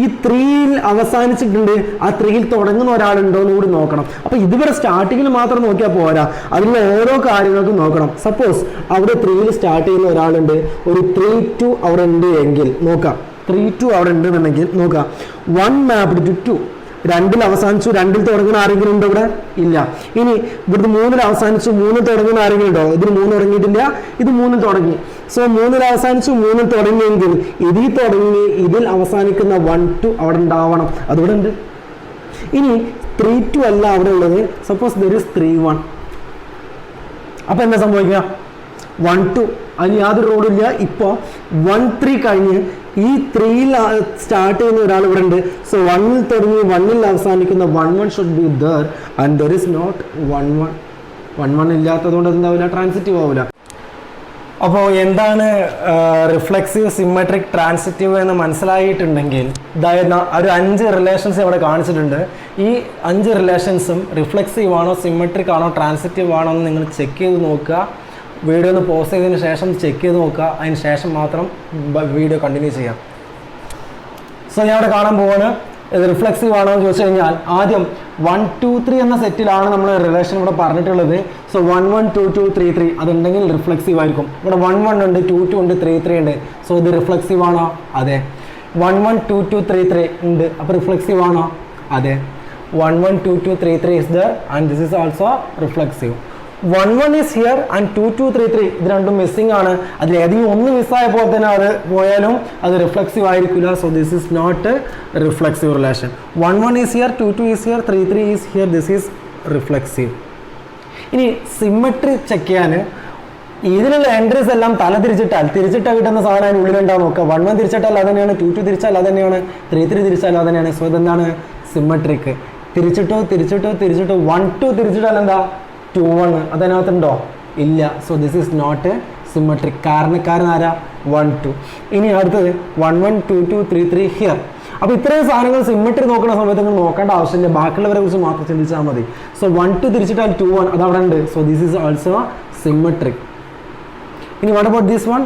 ഈ 3ൽ അവസാനിച്ചിട്ടുണ്ട്, ആ 3ൽ തുടങ്ങുന്ന ഒരാളുണ്ടോ എന്ന് കൂടി നോക്കണം. അപ്പോൾ ഇതുവരെ സ്റ്റാർട്ടിങ്ങിൽ മാത്രം നോക്കിയാൽ പോരാ, അതിലുള്ള ഓരോ കാര്യങ്ങൾക്കും നോക്കണം. സപ്പോസ് അവിടെ 3ൽ സ്റ്റാർട്ട് ചെയ്യുന്ന ഒരാളുണ്ട്, ഒരു 3 2 അവിടെ ഉണ്ട് എങ്കിൽ നോക്കാം, 3 2 അവിടെ ഉണ്ടെന്നുണ്ടെങ്കിൽ നോക്കാം, 1 mapped to 2, 2ൽ അവസാനിച്ചു, 2ൽ തുടങ്ങുന്ന ആരെങ്കിലും ഉണ്ടോ ഇവിടെ? ഇല്ല. ഇനി ഇവിടുത്തെ 3ൽ അവസാനിച്ചു, 3ൽ തുടങ്ങുന്ന ആരെങ്കിലും ഉണ്ടോ? ഇതിന് 3 തുടങ്ങിയിട്ടില്ല, ഇത് 3ൽ തുടങ്ങി. സോ 3ൽ അവസാനിച്ചു, 3ൽ തുടങ്ങിയെങ്കിൽ ഇതിൽ തുടങ്ങി ഇതിൽ അവസാനിക്കുന്ന 1 2 അവിടെ ഉണ്ടാവണം, അതിവിടെ ഉണ്ട്. ഇനി 3 2 അല്ല അവിടെ ഉള്ളത്, സപ്പോസ് ദർ ഇസ് 3 1. അപ്പൊ എന്താ സംഭവിക്കുക? 1 2 അതിന് യാതൊരു റോളും ഇല്ല. ഇപ്പോൾ 1 3 കഴിഞ്ഞ് ഈ 3ൽ സ്റ്റാർട്ട് ചെയ്യുന്ന ഒരാൾ ഇവിടെ ഉണ്ട്. സോ 1ൽ തുടങ്ങി 1ൽ അവസാനിക്കുന്ന 1 1 should be there and there is not 1 1. 1 1 ഇല്ലാത്തതുകൊണ്ട് എന്താവില്ല, ട്രാൻസിറ്റീവ് ആവില്ല. അപ്പോൾ എന്താണ് റിഫ്ലെക്സീവ്, സിമെട്രിക്, ട്രാൻസിറ്റീവ് എന്ന് മനസ്സിലായിട്ടുണ്ടെങ്കിൽ അതായത് ഒരു 5 റിലേഷൻസ് ഇവിടെ കാണിച്ചിട്ടുണ്ട്. ഈ 5 റിലേഷൻസും റിഫ്ലെക്സീവ് ആണോ, സിമെട്രിക് ആണോ, ട്രാൻസിറ്റീവ് ആണോ എന്ന് നിങ്ങൾ ചെക്ക് ചെയ്ത് നോക്കുക. വീഡിയോ ഒന്ന് പോസ് ചെയ്തതിന് ശേഷം ചെക്ക് ചെയ്ത് നോക്കുക, അതിന് ശേഷം മാത്രം വീഡിയോ കണ്ടിന്യൂ ചെയ്യാം. സോ ഞാൻ ഇവിടെ കാണാൻ പോവാണ് ഇത് റിഫ്ലെക്സീവ് ആണോ എന്ന് ചോദിച്ചു കഴിഞ്ഞാൽ ആദ്യം 1 2 3 എന്ന സെറ്റിലാണ് നമ്മൾ റിലേഷൻ ഇവിടെ പറഞ്ഞിട്ടുള്ളത്. സോ 1 1 2 2 3 3 അതുണ്ടെങ്കിൽ റിഫ്ലെക്സീവ് ആയിരിക്കും. ഇവിടെ 1 1 ഉണ്ട്, 2 2 ഉണ്ട്, 3 3 ഉണ്ട്. സോ ഇത് റിഫ്ലെക്സീവ് ആണോ? അതെ. 1 1 2 2 3 3 ഉണ്ട്, അപ്പോൾ റിഫ്ലെക്സീവ് ആണോ? അതെ. 1 1 2 2 3 3 is there and this is also reflexive. 1 1 is here and 2 2 3 3 ഇത് രണ്ടും മിസ്സിംഗ് ആണ്. അതിൽ ഏതെങ്കിലും ഒന്ന് മിസ്സായപ്പോൾ തന്നെ അത് പോയാലും അത് റിഫ്ലെക്സീവ് ആയിരിക്കില്ല. So this is not reflexive relation. 1 1 is here, 2 2 is here, 3 3 is here. This is reflexive. ഇനി സിമെട്രി ചെക്ക് ചെയ്യാൻ ഇതിലുള്ള എൻട്രീസ് എല്ലാം തല തിരിച്ചിട്ടാൽ കിട്ടുന്ന സാധനം അതിന് ഉള്ളിലുണ്ടാവും നോക്കുക. 1 1 തിരിച്ചിട്ടാൽ അത് തന്നെയാണ്, 2 2 തിരിച്ചാൽ അത് തന്നെയാണ്, 3 3 തിരിച്ചാൽ അത് തന്നെയാണ്. സോ ഇതെന്താണ്? സിമെട്രിക്. തിരിച്ചിട്ടോ 1 2 തിരിച്ചിട്ടാൽ എന്താ? 2 1 അതിനകത്തുണ്ടോ? ഇല്ല. So this is not symmetric. കാരണക്കാരൻ ആരാ? 1 2. ഇനി അടുത്തത് 1 1 2 2 3 3 ഹിയർ. അപ്പോൾ ഇത്രയും സാധനങ്ങൾ സിമെട്രി നോക്കുന്ന സമയത്ത് നിങ്ങൾ നോക്കേണ്ട ആവശ്യമില്ല, ബാക്കിയുള്ളവരെ കുറിച്ച് മാത്രം ചിന്തിച്ചാൽ മതി. സോ 1 2 തിരിച്ചിട്ടാൽ 2 1 അത് അവിടെ ഉണ്ട്. So this is also symmetric. ഇനി വാട്ട് അബൌട്ട് ദിസ് വൺ?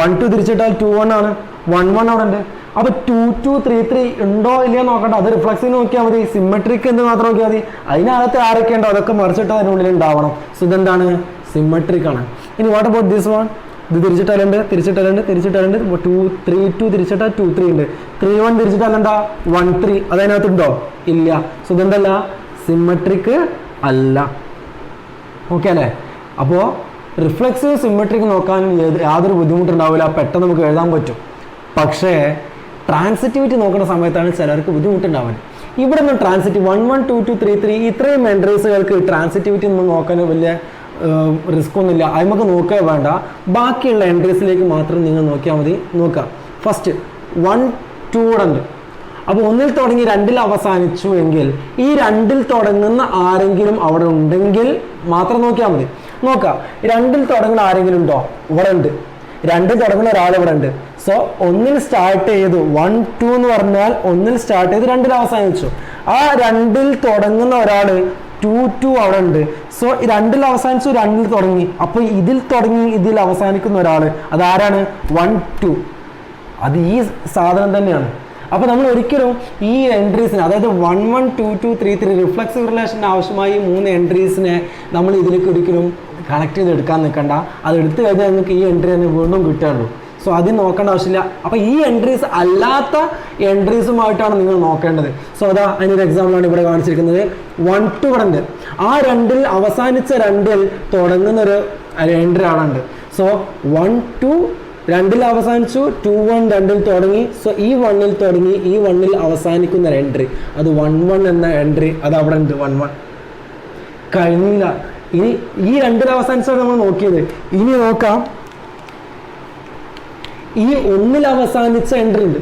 1 2 തിരിച്ചിട്ടാൽ 2 1 ആണ്, 1 1 അവിടെ ഉണ്ട്. അപ്പോൾ 2 2 3 3 ഉണ്ടോ ഇല്ലയോ നോക്കണ്ട, അത് റിഫ്ലെക്സീവ് നോക്കിയാൽ മതി. സിമെട്രിക്ക് എന്ത് മാത്രം നോക്കിയാൽ മതി. അതിനകത്ത് ആരൊക്കെ ഉണ്ടോ അതൊക്കെ മറിച്ചിട്ട് അതിനുള്ളിൽ ഉണ്ടാവണം. സോ ഇതെന്താണ്? സിമെട്രിക് ആണ്. ഇനി വാട്ട് അബൌട്ട് ദിസ് വൺ? ഇത് തിരിച്ചിട്ടാലുണ്ട് 2 3 2 തിരിച്ചിട്ടാൽ 2 3 ഉണ്ട്. 3 1 തിരിച്ചിട്ടാൽ എന്താ? 1 3 അതിനകത്തുണ്ടോ? ഇല്ല. സോ ഇതെന്തല്ല? സിമെട്രിക് അല്ല. ഓക്കെ അല്ലേ? അപ്പോൾ റിഫ്ലെക്സീവ് സിമെട്രിക് നോക്കാൻ യാതൊരു ബുദ്ധിമുട്ടുണ്ടാവില്ല, പെട്ടെന്ന് നമുക്ക് എഴുതാൻ പറ്റും. പക്ഷേ ട്രാൻസിറ്റിവിറ്റി നോക്കുന്ന സമയത്താണ് ചിലർക്ക് ബുദ്ധിമുട്ടുണ്ടാവുന്നത്. ഇവിടെ നിന്ന് ട്രാൻസിറ്റീവ് 1 1 2 2 3 3 ഇത്രയും എൻട്രീസുകൾക്ക് ട്രാൻസിറ്റിവിറ്റി ഒന്നും നോക്കാൻ വലിയ റിസ്ക് ഒന്നുമില്ല. അത് നമുക്ക് നോക്കുക വേണ്ട, ബാക്കിയുള്ള എൻട്രീസിലേക്ക് മാത്രം നിങ്ങൾ നോക്കിയാൽ മതി. നോക്കാം. ഫസ്റ്റ് 1 2 ഉണ്ട്. അപ്പോൾ 1 തുടങ്ങി 2 അവസാനിച്ചു എങ്കിൽ ഈ 2 തുടങ്ങുന്ന ആരെങ്കിലും അവിടെ ഉണ്ടെങ്കിൽ മാത്രം നോക്കിയാൽ മതി. നോക്കാം, 2 തുടങ്ങുന്ന ആരെങ്കിലും ഉണ്ടോ? ഇവിടെ ഉണ്ട്. 2 തുടങ്ങുന്ന ഒരാൾ ഇവിടെ ഉണ്ട്. സോ 1 സ്റ്റാർട്ട് ചെയ്തു 1 2 എന്ന് പറഞ്ഞാൽ 1 സ്റ്റാർട്ട് ചെയ്ത് 2 അവസാനിച്ചു. ആ 2 തുടങ്ങുന്ന ഒരാൾ 2 2 അവിടെ ഉണ്ട്. സോ 2 അവസാനിച്ചു, 2 തുടങ്ങി. അപ്പോൾ ഇതിൽ തുടങ്ങി ഇതിൽ അവസാനിക്കുന്ന ഒരാൾ അതാരാണ്? 1 2. അത് ഈ സാധനം തന്നെയാണ്. അപ്പോൾ നമ്മൾ ഒരിക്കലും ഈ എൻട്രീസിനെ, അതായത് 1 1 2 2 3 3 റിഫ്ലെക്സീവ് റിലേഷന് ആവശ്യമായി 3 എൻട്രീസിനെ നമ്മൾ ഇതിലേക്ക് ഒരിക്കലും കണക്ട് ചെയ്ത് എടുക്കാൻ നിൽക്കണ്ട. അത് എടുത്തു കഴിഞ്ഞാൽ നിങ്ങൾക്ക് ഈ എൻട്രി തന്നെ വീണ്ടും കിട്ടുകയുള്ളൂ. സോ അതിന് നോക്കേണ്ട ആവശ്യമില്ല. അപ്പോൾ ഈ എൻട്രീസ് അല്ലാത്ത എൻട്രീസുമായിട്ടാണ് നിങ്ങൾ നോക്കേണ്ടത്. സോ അതാ അതിനൊരു എക്സാമ്പിളാണ് ഇവിടെ കാണിച്ചിരിക്കുന്നത്. 1 2 ഇവിടെ ഉണ്ട്. ആ 2 അവസാനിച്ച 2 തുടങ്ങുന്ന ഒരു എൻട്രി അവിടെ ഉണ്ട്. സോ 1 2 2 അവസാനിച്ചു, 2 1 2 തുടങ്ങി. സോ ഈ 1 തുടങ്ങി ഈ 1 അവസാനിക്കുന്ന ഒരു എൻട്രി അത് 1 1 എന്ന എൻട്രി അത് അവിടെ ഉണ്ട്. 1 1 കഴിഞ്ഞില്ല. ഇനി ഈ 2 അവസാനിച്ചാണ് നമ്മൾ നോക്കിയത്. ഇനി നോക്കാം, ഈ 1 അവസാനിച്ച എൻട്രി ഉണ്ട്.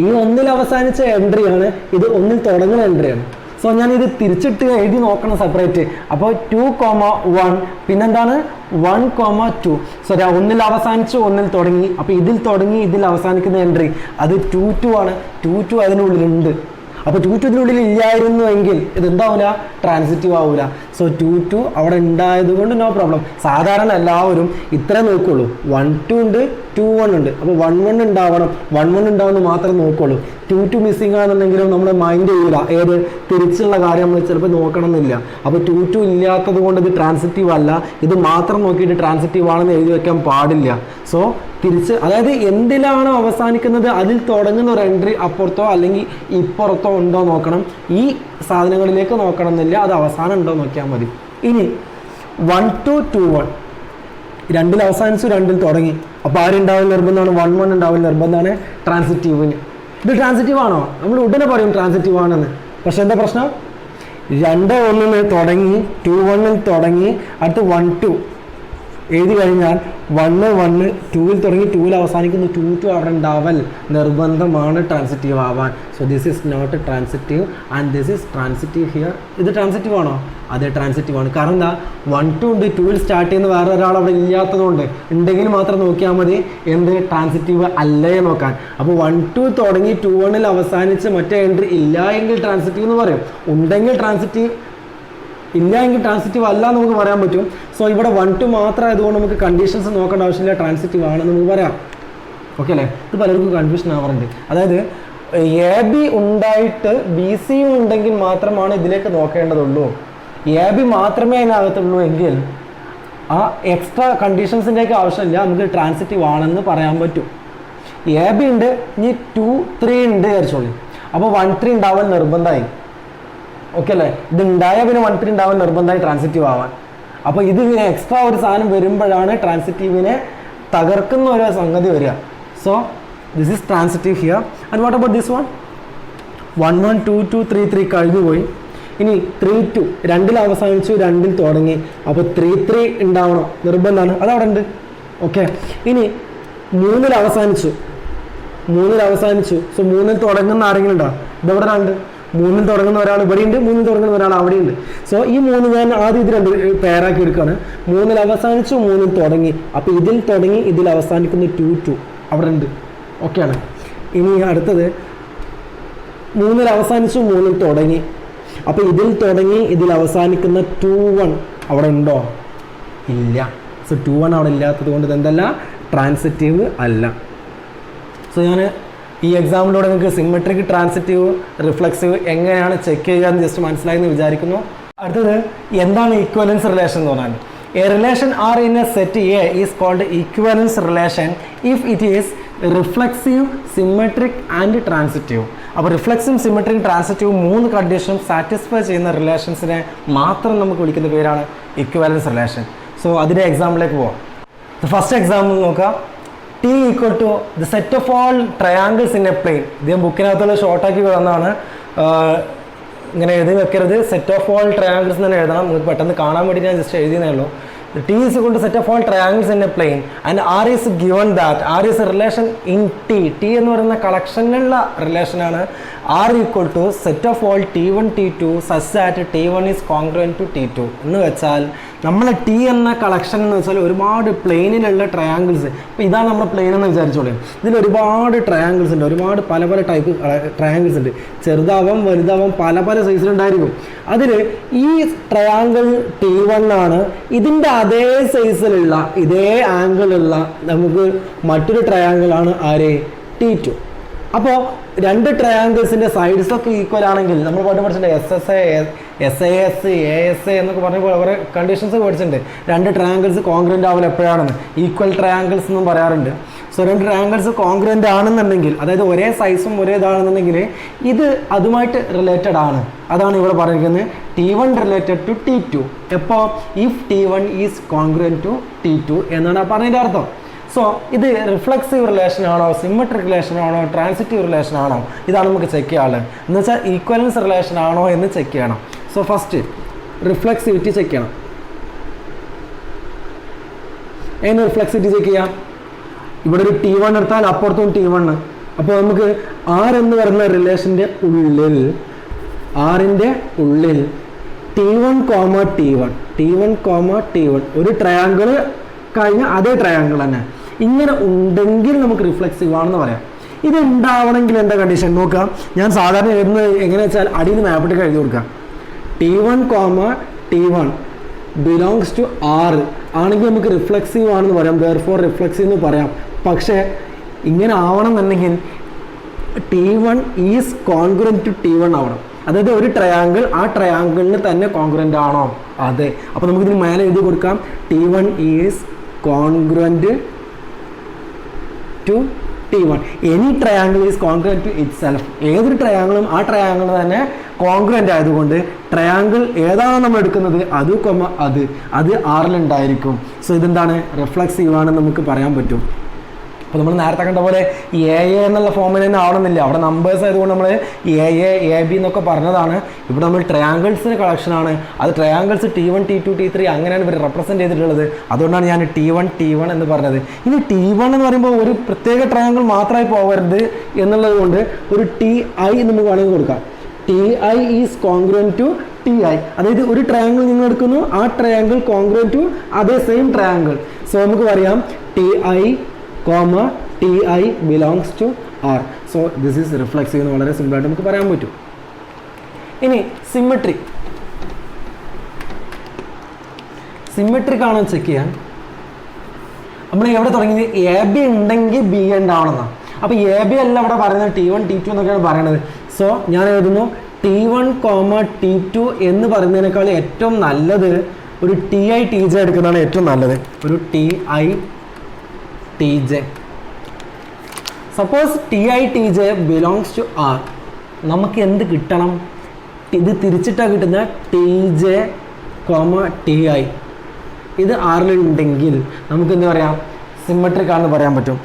ഈ 1 അവസാനിച്ച എൻട്രിയാണ് ഇത്. 1 തുടങ്ങുന്ന എൻട്രിയാണ്. സോ ഞാൻ ഇത് തിരിച്ചിട്ട് എഴുതി നോക്കണം സെപ്പറേറ്റ്. അപ്പോൾ 2 1 പിന്നെന്താണ് 1 2. സോ 1 അവസാനിച്ചു 1 തുടങ്ങി. അപ്പോൾ ഇതിൽ തുടങ്ങി ഇതിൽ അവസാനിക്കുന്ന എൻട്രി അത് 2 2 ആണ്. 2 2 അതിനുള്ളിലുണ്ട്. അപ്പോൾ 2 2 ഇതിനുള്ളിൽ ഇല്ലായിരുന്നു എങ്കിൽ ഇതെന്താവില്ല? ട്രാൻസിറ്റീവ് ആവില്ല. സോ 2 2 അവിടെ ഉണ്ടായത് കൊണ്ട് നോ പ്രോബ്ലം. സാധാരണ എല്ലാവരും ഇത്ര നോക്കുള്ളൂ. 1 2 ഉണ്ട്, 2 1 ഉണ്ട്. അപ്പോൾ 1 1 ഉണ്ടാവണം, 1 1 ഉണ്ടാവുമെന്ന് മാത്രം നോക്കുള്ളൂ. 2 2 മിസ്സിംഗ് ആണെന്നുണ്ടെങ്കിലും നമ്മൾ മൈൻഡ് ചെയ്യില്ല. ഏത് തിരിച്ചുള്ള കാര്യം നമ്മൾ ചിലപ്പോൾ നോക്കണം എന്നില്ല. അപ്പോൾ 2 2 ഇല്ലാത്തത് കൊണ്ട് ഇത് ട്രാൻസിറ്റീവ് അല്ല. ഇത് മാത്രം നോക്കിയിട്ട് ട്രാൻസിറ്റീവ് ആണെന്ന് എഴുതി വെക്കാൻ പാടില്ല. സോ തിരിച്ച്, അതായത് എന്തിലാണോ അവസാനിക്കുന്നത് അതിൽ തുടങ്ങുന്ന ഒരു എൻട്രി അപ്പുറത്തോ അല്ലെങ്കിൽ ഇപ്പുറത്തോ ഉണ്ടോ നോക്കണം. ഈ സാധനങ്ങളിലേക്ക് നോക്കണം എന്നില്ല, അത് അവസാനം ഉണ്ടോ നോക്കിയാൽ മതി. ഇനി 1 2 2 1 2 അവസാനിച്ചു 2 തുടങ്ങി. അപ്പോൾ ആരുണ്ടാവും നിർബന്ധമാണ്? 1 1 ഉണ്ടാവും നിർബന്ധമാണ് ട്രാൻസിറ്റീവിന്. ഇത് ട്രാൻസിറ്റീവ് ആണോ? നമ്മൾ ഉടനെ പറയും ട്രാൻസിറ്റീവ് ആണെന്ന്. പക്ഷെ എന്താ പ്രശ്നം? 2 1 തുടങ്ങി, 2 1 തുടങ്ങി, അടുത്ത് 1 2 എഴുതി കഴിഞ്ഞാൽ 1 1 2 തുടങ്ങി 2 അവസാനിക്കുന്നു. 2 2 അവിടെ ഉണ്ടാവൽ നിർബന്ധമാണ് ട്രാൻസിറ്റീവ് ആവാൻ. So this is not transitive and this is transitive here. ഇത് ട്രാൻസിറ്റീവ് ആണോ? അതെ, ട്രാൻസിറ്റീവ് ആണ്. കാരണം എന്താ? 1 2 ഉണ്ട്, 2 സ്റ്റാർട്ട് ചെയ്യുന്ന വേറെ ഒരാൾ അവിടെ ഇല്ലാത്തതുകൊണ്ട്. ഉണ്ടെങ്കിൽ മാത്രം നോക്കിയാൽ മതി എന്ത് ട്രാൻസിറ്റീവ് അല്ലേ നോക്കാൻ. അപ്പോൾ 1 2 തുടങ്ങി 2 1 അവസാനിച്ച് മറ്റേ എൻട്രി ഇല്ല എങ്കിൽ ട്രാൻസിറ്റീവ് എന്ന് പറയും. ഉണ്ടെങ്കിൽ ട്രാൻസിറ്റീവ്, ഇല്ല എങ്കിൽ ട്രാൻസിറ്റീവ് അല്ല എന്ന് നമുക്ക് പറയാൻ പറ്റും. സോ ഇവിടെ 1 2 മാത്രം ആയതുകൊണ്ട് നമുക്ക് കണ്ടീഷൻസ് നോക്കേണ്ട ആവശ്യമില്ല, ട്രാൻസിറ്റീവ് ആണെന്ന് നമുക്ക് പറയാം. ഓക്കെ അല്ലേ? ഇത് പലർക്കും കൺഫ്യൂഷൻ ആവാറുണ്ട്. അതായത് എ ബി ഉണ്ടായിട്ട് ബി സിയും ഉണ്ടെങ്കിൽ മാത്രമാണ് ഇതിലേക്ക് നോക്കേണ്ടതുള്ളൂ. എ ബി മാത്രമേ അതിനകത്തുള്ളൂ എങ്കിൽ ആ എക്സ്ട്രാ കണ്ടീഷൻസിൻ്റെയൊക്കെ ആവശ്യമില്ല, നമുക്ക് ട്രാൻസിറ്റീവ് ആണെന്ന് പറയാൻ പറ്റും. എ ബി ഉണ്ട്, ഇനി 2, 3 ഉണ്ട് വിചാരിച്ചോളൂ. അപ്പോൾ 1, 3 ഉണ്ടാവാൻ നിർബന്ധമായി. ഓക്കെ അല്ലേ? ഇത് ഉണ്ടായാൽ പിന്നെ 1, 3 ഉണ്ടാവാൻ നിർബന്ധമായി ട്രാൻസിറ്റീവ് ആവാൻ. അപ്പോൾ ഇത് ഇങ്ങനെ എക്സ്ട്രാ ഒരു സാധനം വരുമ്പോഴാണ് ട്രാൻസിറ്റീവിനെ തകർക്കുന്ന ഒരു സംഗതി വരിക. So this is transitive here. And what about this one? 1, 1, 2, 2, 3, 3 കഴിഞ്ഞു പോയി. ഇനി 3, 2 2ൽ അവസാനിച്ചു, 2ൽ തുടങ്ങി. അപ്പോൾ 3, 3 ഉണ്ടാവണം, നിർബന്ധമാണ്, അതവിടെ ഉണ്ട്. ഓക്കെ. ഇനി 3ൽ അവസാനിച്ചു. സോ 3ൽ തുടങ്ങുന്ന ആരെങ്കിലും ഉണ്ടോ? ഇതെവിടെ 2? 3ൽ തുടങ്ങുന്ന ഒരാൾ ഇവിടെ ഉണ്ട്, 3ൽ തുടങ്ങുന്ന ഒരാൾ അവിടെയുണ്ട്. സോ ഈ 3 ഞാൻ ആദ്യം ഇത് 2 പേരാക്കി എടുക്കുകയാണ്. 3ൽ അവസാനിച്ചു, 3ൽ തുടങ്ങി. അപ്പോൾ ഇതിൽ തുടങ്ങി ഇതിൽ അവസാനിക്കുന്ന 2, 2 അവിടെ ഉണ്ട്. ഓക്കെയാണ്. ഇനി അടുത്തത് 3ൽ അവസാനിച്ചു, 3ൽ തുടങ്ങി. അപ്പോൾ ഇതിൽ തുടങ്ങി ഇതിൽ അവസാനിക്കുന്ന 2, 1 അവിടെ ഉണ്ടോ? ഇല്ല. സോ 2, 1 അവിടെ ഇല്ലാത്തത് കൊണ്ട് ഇതെന്തല്ല, ട്രാൻസിറ്റീവ് അല്ല. സോ ഞാൻ ഈ എക്സാമ്പിളിലൂടെ നിങ്ങൾക്ക് സിമെട്രിക്, ട്രാൻസിറ്റീവ്, റിഫ്ലെക്സീവ് എങ്ങനെയാണ് ചെക്ക് ചെയ്യുക എന്ന് ജസ്റ്റ് മനസ്സിലായി എന്ന് വിചാരിക്കുന്നു. അടുത്തത് എന്താണ് ഈക്വലൻസ് റിലേഷൻ എന്ന് പറഞ്ഞാൽ, a relation R in a set A is called equivalence relation if it is reflexive, symmetric and transitive. അപ്പോൾ റിഫ്ലെക്സീവ്, സിമെട്രിക്, ട്രാൻസിറ്റീവ് 3 കണ്ടീഷനും സാറ്റിസ്ഫൈ ചെയ്യുന്ന റിലേഷൻസിനെ മാത്രം നമുക്ക് വിളിക്കുന്ന പേരാണ് ഈക്വലൻസ് റിലേഷൻ. സോ അതിൻ്റെ എക്സാമ്പിളിലേക്ക് പോവാം. ഫസ്റ്റ് എക്സാമ്പിൾ നോക്കാം. T equal to the set of all triangles in a plane. ഇദ്ദേഹം ബുക്കിനകത്തുള്ള ഷോർട്ടാക്കി വന്നതാണ്, ഇങ്ങനെ എഴുതി വെക്കരുത്. സെറ്റ് ഓഫ് ഓൾ ട്രയാങ്കിൾസ് തന്നെ എഴുതണം, നിങ്ങൾക്ക് പെട്ടെന്ന് കാണാൻ വേണ്ടി ഞാൻ ജസ്റ്റ് എഴുതിയതേ ഉള്ളൂ. T is equal to set of all triangles in a plane and R is given that R is a relation in T. T എന്ന് പറയുന്ന കളക്ഷനിലുള്ള റിലേഷനാണ്. R equal to set of all T1, T2 such that T1 is congruent to T2. എന്ന് വെച്ചാൽ നമ്മൾ T എന്ന collection എന്ന് വെച്ചാൽ ഒരുപാട് പ്ലെയിനിലുള്ള triangles. അപ്പോൾ ഇതാണ് നമ്മുടെ പ്ലെയിൻ എന്ന് വിചാരിച്ചോളൂ. ഇതിൽ ഒരുപാട് ട്രയാങ്കിൾസ് ഉണ്ട്, ഒരുപാട് പല പല ടൈപ്പ് ട്രയാങ്കിൾസ് ഉണ്ട്. ചെറുതാവാം, വലുതാവാം, പല പല സൈസിലുണ്ടായിരിക്കും. അതിൽ ഈ ട്രയാങ്കിൾ T1 ആണ്. ഇതിൻ്റെ അതേ സൈസിലുള്ള, ഇതേ ആംഗിളുള്ള നമുക്ക് മറ്റൊരു ട്രയാങ്കിളാണ് ആര്? T2. അപ്പോൾ 2 ട്രയാങ്കിൾസിൻ്റെ സൈഡ്സൊക്കെ ഈക്വൽ ആണെങ്കിൽ നമ്മൾ പഠിച്ചിട്ടുണ്ട് SAS, ASA എന്നൊക്കെ പറഞ്ഞ കുറേ കണ്ടീഷൻസ് പഠിച്ചിട്ടുണ്ട്. 2 ട്രയാങ്കിൾസ് കോൺഗ്രൻ്റ് ആവില്ല എപ്പോഴാണെന്ന്, ഈക്വൽ ട്രയാങ്കിൾസ് എന്നും പറയാറുണ്ട്. സോ 2 ട്രയാങ്കിൾസ് കോൺഗ്രൻ്റ് ആണെന്നുണ്ടെങ്കിൽ, അതായത് ഒരേ സൈസും ഒരേ ഇതാണെന്നുണ്ടെങ്കിൽ ഇത് അതുമായിട്ട് റിലേറ്റഡ് ആണ്. അതാണ് ഇവിടെ പറഞ്ഞിരിക്കുന്നത്, T1 റിലേറ്റഡ് ടു T2. എപ്പോൾ? If T1 is congruent to T2 എന്നാണ് പറഞ്ഞതിൻ്റെ അർത്ഥം. സോ ഇത് റിഫ്ലെക്സീവ് റിലേഷൻ ആണോ, സിമെട്രിക് റിലേഷൻ ആണോ, ട്രാൻസിറ്റീവ് റിലേഷൻ ആണോ, ഇതാണ് നമുക്ക് ചെക്ക് ചെയ്യാനുള്ളത്. എന്ന് വെച്ചാൽ ഈക്വലൻസ് റിലേഷൻ ആണോ എന്ന് ചെക്ക് ചെയ്യണം. സോ ഫസ്റ്റ് റിഫ്ലെക്സിവിറ്റി ചെക്ക് ചെയ്യണം. എങ്ങനെ റിഫ്ലെക്സിവിറ്റി ചെക്ക് ചെയ്യാം? ഇവിടെ ഒരു T1 എടുത്താൽ അപ്പുറത്തും T1. അപ്പോൾ നമുക്ക് R എന്ന് പറയുന്ന റിലേഷൻ്റെ ഉള്ളിൽ, ആറിൻ്റെ ഉള്ളിൽ T1, T1 ഒരു ട്രയാങ്കിൾ കഴിഞ്ഞ അതേ ട്രയാങ്കിൾ തന്നെ ഇങ്ങനെ ഉണ്ടെങ്കിൽ നമുക്ക് റിഫ്ലെക്സീവ് ആണെന്ന് പറയാം. ഇത് ഉണ്ടാവണമെങ്കിൽ എന്താ കണ്ടീഷൻ നോക്കാം. ഞാൻ സാധാരണ എഴുതുന്നത് എങ്ങനെയാ വെച്ചാൽ അടിയിൽ നിന്ന് മാപ്പിട്ട് എഴുതി കൊടുക്കാം. T1, T1 belongs to R ആണെങ്കിൽ നമുക്ക് റിഫ്ലെക്സീവ് ആണെന്ന് പറയാം, ദെയർഫോർ റിഫ്ലെക്സീവ് എന്ന് പറയാം. പക്ഷേ ഇങ്ങനെ ആവണം എന്നുണ്ടെങ്കിൽ T1 is congruent to T1 ആവണം. അതായത് ഒരു ട്രയാങ്കിൾ ആ ട്രയാങ്കിളിന് തന്നെ കോൺഗ്രൻ്റ് ആണോ? അതെ. അപ്പോൾ നമുക്കിതിന് മേലെ എഴുതി കൊടുക്കാം, T1 is congruent to T1. Any triangle is congruent to itself. ഏതൊരു ട്രയാങ്കിളും ആ ട്രയാങ്കിൾ തന്നെ കോൺഗ്രൻ്റ് ആയതുകൊണ്ട് ട്രയാങ്കിൾ ഏതാണോ നമ്മൾ എടുക്കുന്നത് അത് ആറിലുണ്ടായിരിക്കും. സോ ഇതെന്താണ്? റിഫ്ലെക്സീവ് ആണെന്ന് നമുക്ക് പറയാൻ പറ്റും. അപ്പോൾ നമ്മൾ നേരത്തെ കണ്ട പോലെ എ എന്നുള്ള ഫോമിൽ തന്നെ ആവണമെന്നില്ല, അവിടെ നമ്പേഴ്സ് ആയതുകൊണ്ട് നമ്മൾ AB എന്നൊക്കെ പറഞ്ഞതാണ്. ഇവിടെ നമ്മൾ ട്രയാങ്കിൾസിൻ്റെ കളക്ഷനാണ്. അത് ട്രയാങ്കിൾസ് T1, T2, T3 അങ്ങനെയാണ് ഇവർ റെപ്രസെൻറ്റ് ചെയ്തിട്ടുള്ളത്. അതുകൊണ്ടാണ് ഞാൻ T1 എന്ന് പറഞ്ഞത്. ഇനി T1 എന്ന് പറയുമ്പോൾ ഒരു പ്രത്യേക ട്രയാങ്കിൾ മാത്രമായി പോകരുത് എന്നുള്ളത് കൊണ്ട് ഒരു TI നമുക്ക് വേണമെങ്കിൽ കൊടുക്കാം. TI is congruent to TI. അതായത് ഒരു ട്രയാങ്കിൾ നിങ്ങൾ എടുക്കുന്നു, ആ ട്രയാങ്കിൾ കോൺഗ്രൻ്റ് ടു അതേ സെയിം ട്രയാങ്കിൾ. സോ നമുക്ക് പറയാം TI belongs to R. So this is reflexive എന്ന് വളരെ സിമ്പിളായിട്ട് നമുക്ക് പറയാൻ പറ്റും. ഇനി സിമെട്രിക് ആണോ ചെക്ക് ചെയ്യാൻ നമ്മൾ എവിടെ തുടങ്ങിയത്? AB ഉണ്ടെങ്കിൽ B ഉണ്ടാവണമെന്നാണ്. അപ്പോൾ എ ബി അല്ല ഇവിടെ പറയുന്നത് T1 T2 എന്നൊക്കെയാണ് പറയുന്നത്. സോ ഞാൻ എഴുതുന്നു T1, T2 എന്ന് പറയുന്നതിനേക്കാൾ ഏറ്റവും നല്ലത് ഒരു TI TJ എടുക്കുന്നതാണ് ഏറ്റവും നല്ലത്. ഒരു TI TJ. Suppose TI TJ belongs to R. നമുക്ക് എന്ത് കിട്ടണം? ഇത് തിരിച്ചിട്ടാണ് കിട്ടുന്ന TJ, TI. ഇത് ആറിലുണ്ടെങ്കിൽ നമുക്ക് എന്താ പറയാം? സിമ്മട്രിക് ആണെന്ന് പറയാൻ പറ്റും.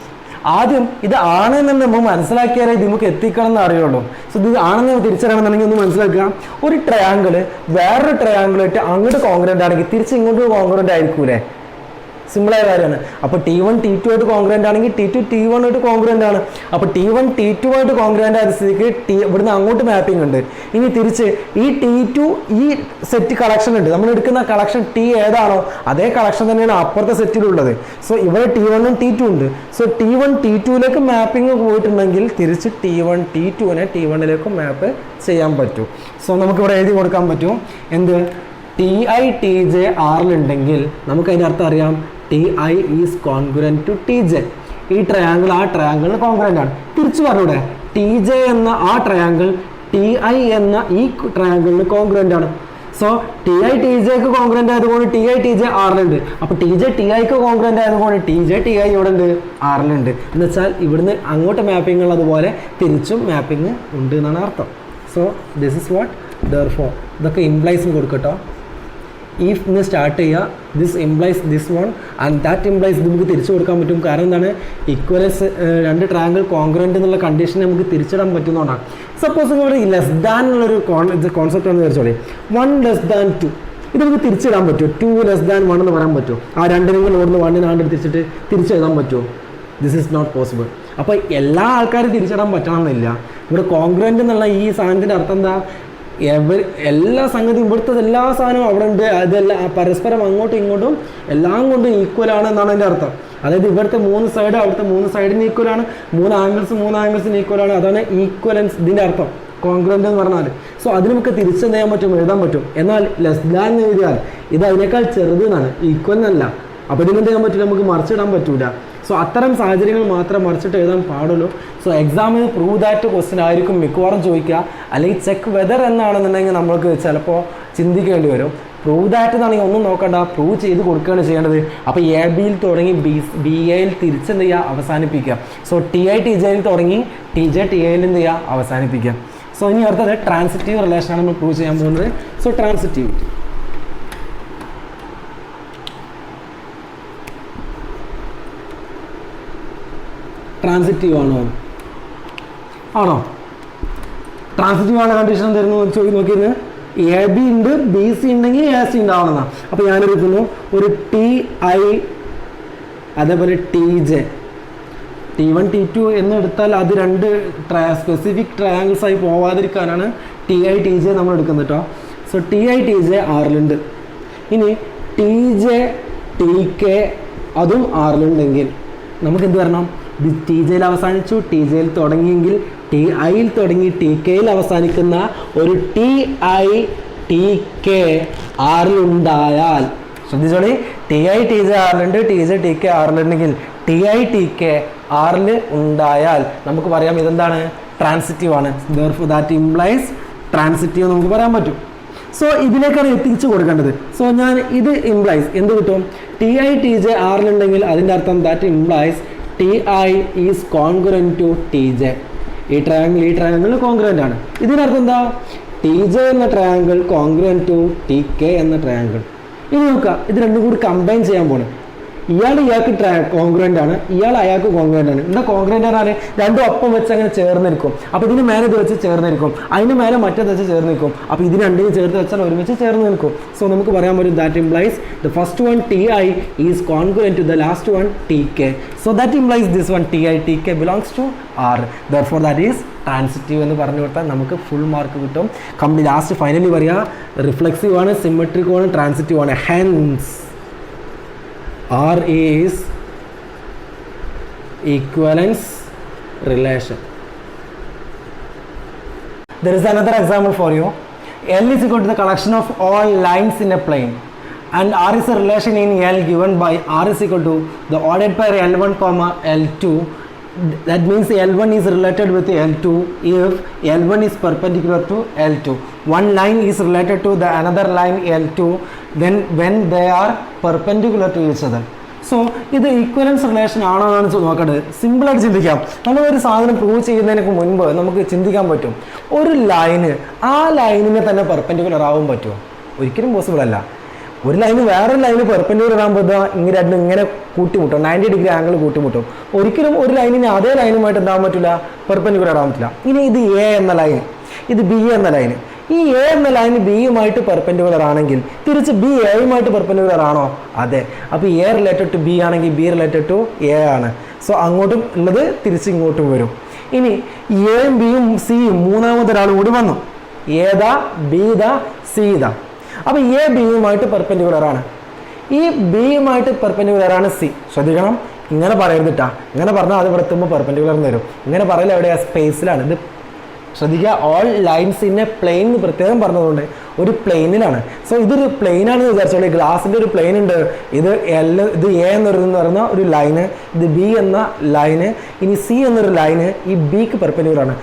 ആദ്യം ഇത് ആണെന്ന് നമ്മൾ മനസ്സിലാക്കിയാലേ ഇത് നമുക്ക് എത്തിക്കണം എന്ന് അറിയുള്ളൂ. സോ ഇത് ആണെന്ന് തിരിച്ചറിയണമെന്നുണ്ടെങ്കിൽ ഒന്ന് മനസ്സിലാക്കുക, ഒരു ട്രയാങ്കിൾ വേറൊരു ട്രയാങ്കിളായിട്ട് അങ്ങോട്ട് കോൺഗ്രൻ്റ് ആണെങ്കിൽ തിരിച്ച് ഇങ്ങോട്ട് കോൺഗ്രൻ്റ് ആയിരിക്കൂലേ? സിമ്പിളായ കാര്യമാണ്. അപ്പോൾ T1 T2 ആയിട്ട് കോൺഗ്രൻ്റ് ആണെങ്കിൽ T2 T1 ആയിട്ട് കോൺഗ്രൻ്റ് ആണ്. അപ്പോൾ T1 T2 ആയിട്ട് കോൺഗ്രൻ്റ് ആയ സ്ഥിതിക്ക് ഇവിടുന്ന് അങ്ങോട്ട് മാപ്പിംഗ് ഉണ്ട്. ഇനി തിരിച്ച് ഈ T2 ഈ സെറ്റ് കളക്ഷൻ ഉണ്ട്, നമ്മൾ എടുക്കുന്ന കളക്ഷൻ T ഏതാണോ അതേ കളക്ഷൻ തന്നെയാണ് അപ്പുറത്തെ സെറ്റിലുള്ളത്. സോ ഇവിടെ T1 ഉം T2 ഉണ്ട്. സോ T1 T2ലേക്ക് മാപ്പിംഗ് പോയിട്ടുണ്ടെങ്കിൽ തിരിച്ച് T1 T2നെ T1ലേക്ക് മാപ്പ് ചെയ്യാൻ പറ്റും. സോ നമുക്കിവിടെ എഴുതി കൊടുക്കാൻ പറ്റും എന്ത്? TI TJ ആറിലുണ്ടെങ്കിൽ നമുക്ക് അതിൻ്റെ അർത്ഥം അറിയാം, TI is congruent to TJ. ഈ ട്രയാങ്കിൾ ആ ട്രയാങ്കിളിന് കോൺഗ്രൻ്റ് ആണ്. തിരിച്ചു പറഞ്ഞൂടെ, TJ എന്ന ആ ട്രയാങ്കിൾ TI എന്ന ഈ ട്രയാങ്കിളിന് കോൺഗ്രൻ്റ് ആണ്. സോ TI TJക്ക് കോൺഗ്രൻ്റ് ആയതുകൊണ്ട് TI TJ ആറിലുണ്ട്. അപ്പോൾ TJ TIക്ക് കോൺഗ്രൻ്റ് ആയതുകൊണ്ട് TJ TI ഇവിടെ ഉണ്ട്, ആറിലുണ്ട്. എന്ന് വെച്ചാൽ ഇവിടുന്ന് അങ്ങോട്ട് മാപ്പിംഗ് ഉള്ളതുപോലെ തിരിച്ചും മാപ്പിംഗ് ഉണ്ട് എന്നാണ് അർത്ഥം. So this is what therefore. ഇതൊക്കെ ഇംപ്ലൈസിന് കൊടുക്കട്ടോ. if എന്ന് സ്റ്റാർട്ട് ചെയ്യുക, this implies this one and that implies ഇത് നമുക്ക് തിരിച്ചു കൊടുക്കാൻ പറ്റും. കാരണം എന്താണ്? ഇക്വലൻസ് രണ്ട് ട്രയാങ്കിൾ കോൺഗ്രൻ്റ് എന്നുള്ള കണ്ടീഷൻ നമുക്ക് തിരിച്ചിടാൻ പറ്റുന്നതുകൊണ്ടാണ്. സപ്പോസ് ഇവിടെ ലെസ് ദാൻ എന്നുള്ളൊരു കോൺസെപ്റ്റ് എന്ന് വിചാരിച്ചോളി, 1 ലെസ് ദാൻ 2 ഇത് നമുക്ക് തിരിച്ചിടാൻ പറ്റുമോ? 2 ലെസ് ദാൻ 1 എന്ന് പറയാൻ പറ്റുമോ? ആ രണ്ടിനും കൂടെ ഓടുന്ന 1 ആണ്ട് തിരിച്ചിട്ട് തിരിച്ചെഴുതാൻ പറ്റുമോ? This is not possible. അപ്പോൾ എല്ലാ ആൾക്കാരും തിരിച്ചിടാൻ പറ്റണമെന്നില്ല. ഇവിടെ കോൺഗ്രൻ്റ് എന്നുള്ള ഈ സാധനത്തിൻ്റെ അർത്ഥം എന്താ? എല്ലാ സംഗതിയും ഇവിടുത്തെ എല്ലാ സാധനവും അവിടെ ഉണ്ട്, അതെല്ലാം പരസ്പരം അങ്ങോട്ടും ഇങ്ങോട്ടും എല്ലാം കൊണ്ടും ഈക്വൽ ആണ് എന്നാണ് അതിൻ്റെ അർത്ഥം. അതായത് ഇവിടുത്തെ 3 സൈഡ് അവിടുത്തെ 3 സൈഡിന് ഈക്വൽ ആണ്, 3 ആംഗിൾസിന് ഈക്വൽ ആണ്. അതാണ് ഈക്വലൻസ് ഇതിൻ്റെ അർത്ഥം, കോൺഗ്രൻ്റ് എന്ന് പറഞ്ഞാൽ. സോ അതിന് നമുക്ക് തിരിച്ചെന്ത് ചെയ്യാൻ പറ്റും? എഴുതാൻ പറ്റും. എന്നാൽ ലെസ് ദാൻ എന്ന് എഴുതിയാൽ ഇത് അതിനേക്കാൾ ചെറുത് എന്നാണ്, ഈക്വൽ എന്നല്ല. അപ്പോൾ ഇതിനെന്ത് ചെയ്യാൻ പറ്റില്ല? നമുക്ക് മറിച്ചിടാൻ പറ്റൂല. സോ അത്തരം സാഹചര്യങ്ങൾ മാത്രം മറിച്ചിട്ട് എഴുതാൻ പാടുള്ളൂ. സോ എക്സാമിന് പ്രൂവ് ദാറ്റ് ക്വസ്റ്റ്യൻ ആയിരിക്കും മിക്കവാറും ചോദിക്കുക, അല്ലെങ്കിൽ ചെക്ക് വെദർ എന്നാണെന്നുണ്ടെങ്കിൽ നമ്മൾക്ക് ചിലപ്പോൾ ചിന്തിക്കേണ്ടി വരും. പ്രൂവ് ദാറ്റ് എന്നാണെങ്കിൽ ഒന്നും നോക്കണ്ട, പ്രൂവ് ചെയ്ത് കൊടുക്കുകയാണ് ചെയ്യേണ്ടത്. അപ്പോൾ എ ബിയിൽ തുടങ്ങി ബി എയിൽ തിരിച്ചെന്ത് ചെയ്യുക? അവസാനിപ്പിക്കുക. സോ TI TJയിൽ തുടങ്ങി TJ TIയിൽ എന്ത് ചെയ്യുക? അവസാനിപ്പിക്കുക. സോ ഇനി അടുത്തത് ട്രാൻസിറ്റീവ് റിലേഷനാണ് നമ്മൾ പ്രൂവ് ചെയ്യാൻ പോകുന്നത്. സോ ട്രാൻസിറ്റിവിറ്റി ട്രാൻസിറ്റീവ് ആണോ? ട്രാൻസിറ്റീവ് ആണ് കണ്ടീഷൻ തരുന്നു നോക്കിയിരുന്നു. AB ഉണ്ട്, BC ഉണ്ടെങ്കിൽ AC ഉണ്ടാവണമെന്നാണ്. അപ്പോൾ ഞാനെടുക്കുന്നു ഒരു TI അതേപോലെ TJ. T1 T2 എന്ന് എടുത്താൽ അത് രണ്ട് സ്പെസിഫിക് ട്രയാങ്കിൾസ് ആയി പോവാതിരിക്കാനാണ് TI TJ നമ്മൾ എടുക്കുന്നത് കേട്ടോ. So TI TJ ആറിലുണ്ട്. ഇനി TJ TK അതും ആറിലുണ്ടെങ്കിൽ നമുക്ക് എന്ത് വരണം? TJയിൽ അവസാനിച്ചു, TJയിൽ തുടങ്ങിയെങ്കിൽ TIയിൽ തുടങ്ങി TKയിൽ അവസാനിക്കുന്ന ഒരു TI TK ആറിലുണ്ടായാൽ, ശ്രദ്ധിച്ചോളി, TI TJ ആറിലുണ്ട്, TJ TK ആറിലുണ്ടെങ്കിൽ TI TK ആറിൽ ഉണ്ടായാൽ നമുക്ക് പറയാം ഇതെന്താണ്? ട്രാൻസിറ്റീവ് ആണ്. therefore that implies ട്രാൻസിറ്റീവ് നമുക്ക് പറയാൻ പറ്റും. സോ ഇതിലേക്കാണ് എത്തിച്ചു കൊടുക്കേണ്ടത്. സോ ഞാൻ ഇത് ഇംപ്ലൈസ് എന്ത് കിട്ടും? TI TJ ആറിലുണ്ടെങ്കിൽ അതിൻ്റെ അർത്ഥം that implies TI is congruent to TJ. ഈ ട്രയാങ്കിൾ കോൺഗ്രൻ്റ് ആണ്. ഇതിനർത്ഥം എന്താ? TJ എന്ന ട്രയാങ്കിൾ കോൺഗ്രൻ്റ് ടു TK എന്ന ട്രയാങ്കിൾ. ഇനി നോക്കുക, ഇത് രണ്ടും കൂടി കമ്പൈൻ ചെയ്യാൻ പോകണം. ഇയാൾക്ക് കോൺഗ്രൻ്റ് ആണ്, ഇയാൾ അയാൾക്ക് കോൺഗ്രൻ്റ് ആണ്. എന്താ കോൺഗ്രൻ്റ് ആണ്? രണ്ടും ഒപ്പം വെച്ച് അങ്ങനെ ചേർന്നിരിക്കും. അപ്പോൾ ഇതിന് മേലെ ഇത് വെച്ച് ചേർന്നിരിക്കും, അതിന് മേലെ മറ്റേത് വെച്ച് ചേർന്നിരിക്കും. അപ്പോൾ ഇത് രണ്ടിനും ചേർത്ത് വെച്ചാൽ ഒരുമിച്ച് ചേർന്ന് നിൽക്കും. സോ നമുക്ക് പറയാൻ പറ്റും that implies the first one TI is congruent to the last one TK. So that implies this one TI TK belongs to R. therefore that is transitive എന്ന് പറഞ്ഞു കൊടുത്താൽ നമുക്ക് ഫുൾ മാർക്ക് കിട്ടും. കംപ്ലീറ്റ് ലാസ്റ്റ് ഫൈനലി പറയുക reflexive ആണ്, symmetric ആണ്, transitive ആണ്. Hence R is equivalence relation. There is another example for you. L is equal to the collection of all lines in a plane, and R is a relation in L given by R is equal to the ordered pair L1, L2 that means L1 is related with L2 if L1 is perpendicular to L2. One line is related to the another line L2 then when they are perpendicular to each other. So ഇത് equivalence relation ആണോ എന്നാണ് നോക്കേണ്ടത്. സിമ്പിളായിട്ട് ചിന്തിക്കാം. നമ്മളൊരു സാധനം prove ചെയ്യുന്നതിന് മുൻപ് നമുക്ക് ചിന്തിക്കാൻ പറ്റും, ഒരു ലൈന് ആ ലൈനിനെ തന്നെ പെർപെൻഡിക്കുലർ ആവാൻ പറ്റുമോ? ഒരിക്കലും പോസിബിൾ അല്ല. ഒരു ലൈന് വേറൊരു ലൈന് പെർപെൻഡിക്കുലർ ആകുമ്പോൾ ഇങ്ങനെ രണ്ടും ഇങ്ങനെ കൂട്ടിമുട്ടും, 90 ഡിഗ്രി ആംഗിൾ കൂട്ടിമുട്ടും. ഒരിക്കലും ഒരു ലൈനിന് അതേ ലൈനുമായിട്ട് എന്താകാൻ പറ്റില്ല, പെർപെൻഡിക്കുലർ ആകാൻ പറ്റില്ല. ഇനി ഇത് എ എന്ന ലൈൻ, ഇത് ബി എന്ന ലൈന്. ഈ എ എന്ന ലൈൻ ബിയുമായിട്ട് പെർപെൻഡിക്കുലർ ആണെങ്കിൽ തിരിച്ച് ബി എയുമായിട്ട് പെർപെൻഡിക്കുലർ ആണോ? അതെ. അപ്പോൾ എ റിലേറ്റഡ് ടു ബി ആണെങ്കിൽ ബി റിലേറ്റഡ് ടു എ ആണ്. സോ അങ്ങോട്ടും ഉള്ളത് തിരിച്ച് ഇങ്ങോട്ടും വരും. ഇനി എയും ബിയും സിയും മൂന്നാമതൊരാൾ കൂടി വന്നു. ഏതാ? ബി ഇതാ, സി ഇതാ. അപ്പോൾ എ ബിയുമായിട്ട് പെർപെൻഡിക്കുലർ ആണ്, ഈ ബിയുമായിട്ട് പെർപെൻഡിക്കുലർ ആണ് സി. ശ്രദ്ധിക്കണം, ഇങ്ങനെ പറയരുതിട്ടാ. ഇങ്ങനെ പറഞ്ഞാൽ അത് ഇവിടെ എത്തുമ്പോൾ പെർപെൻഡിക്കുലർ എന്ന് വരും. ഇങ്ങനെ പറയൽ എവിടെയാ? സ്പേസിലാണ്. ഇത് ശ്രദ്ധിക്കുക, all lines in a plane എന്ന് പ്രത്യേകം പറഞ്ഞതുകൊണ്ട് ഒരു പ്ലെയിനിലാണ്. സോ ഇതൊരു പ്ലെയിനാണെന്ന് വിചാരിച്ചോളൂ. ഗ്ലാസിൻ്റെ ഒരു പ്ലെയിൻ ഉണ്ട്. ഇത് ഇത് എ എന്ന് പറയുന്ന ഒരു ലൈന്, ഇത് ബി എന്ന ലൈന്, ഇനി സി എന്നൊരു ലൈന് ഈ ബിക്ക് പെർപെൻഡിക്കുലർ ആണ്.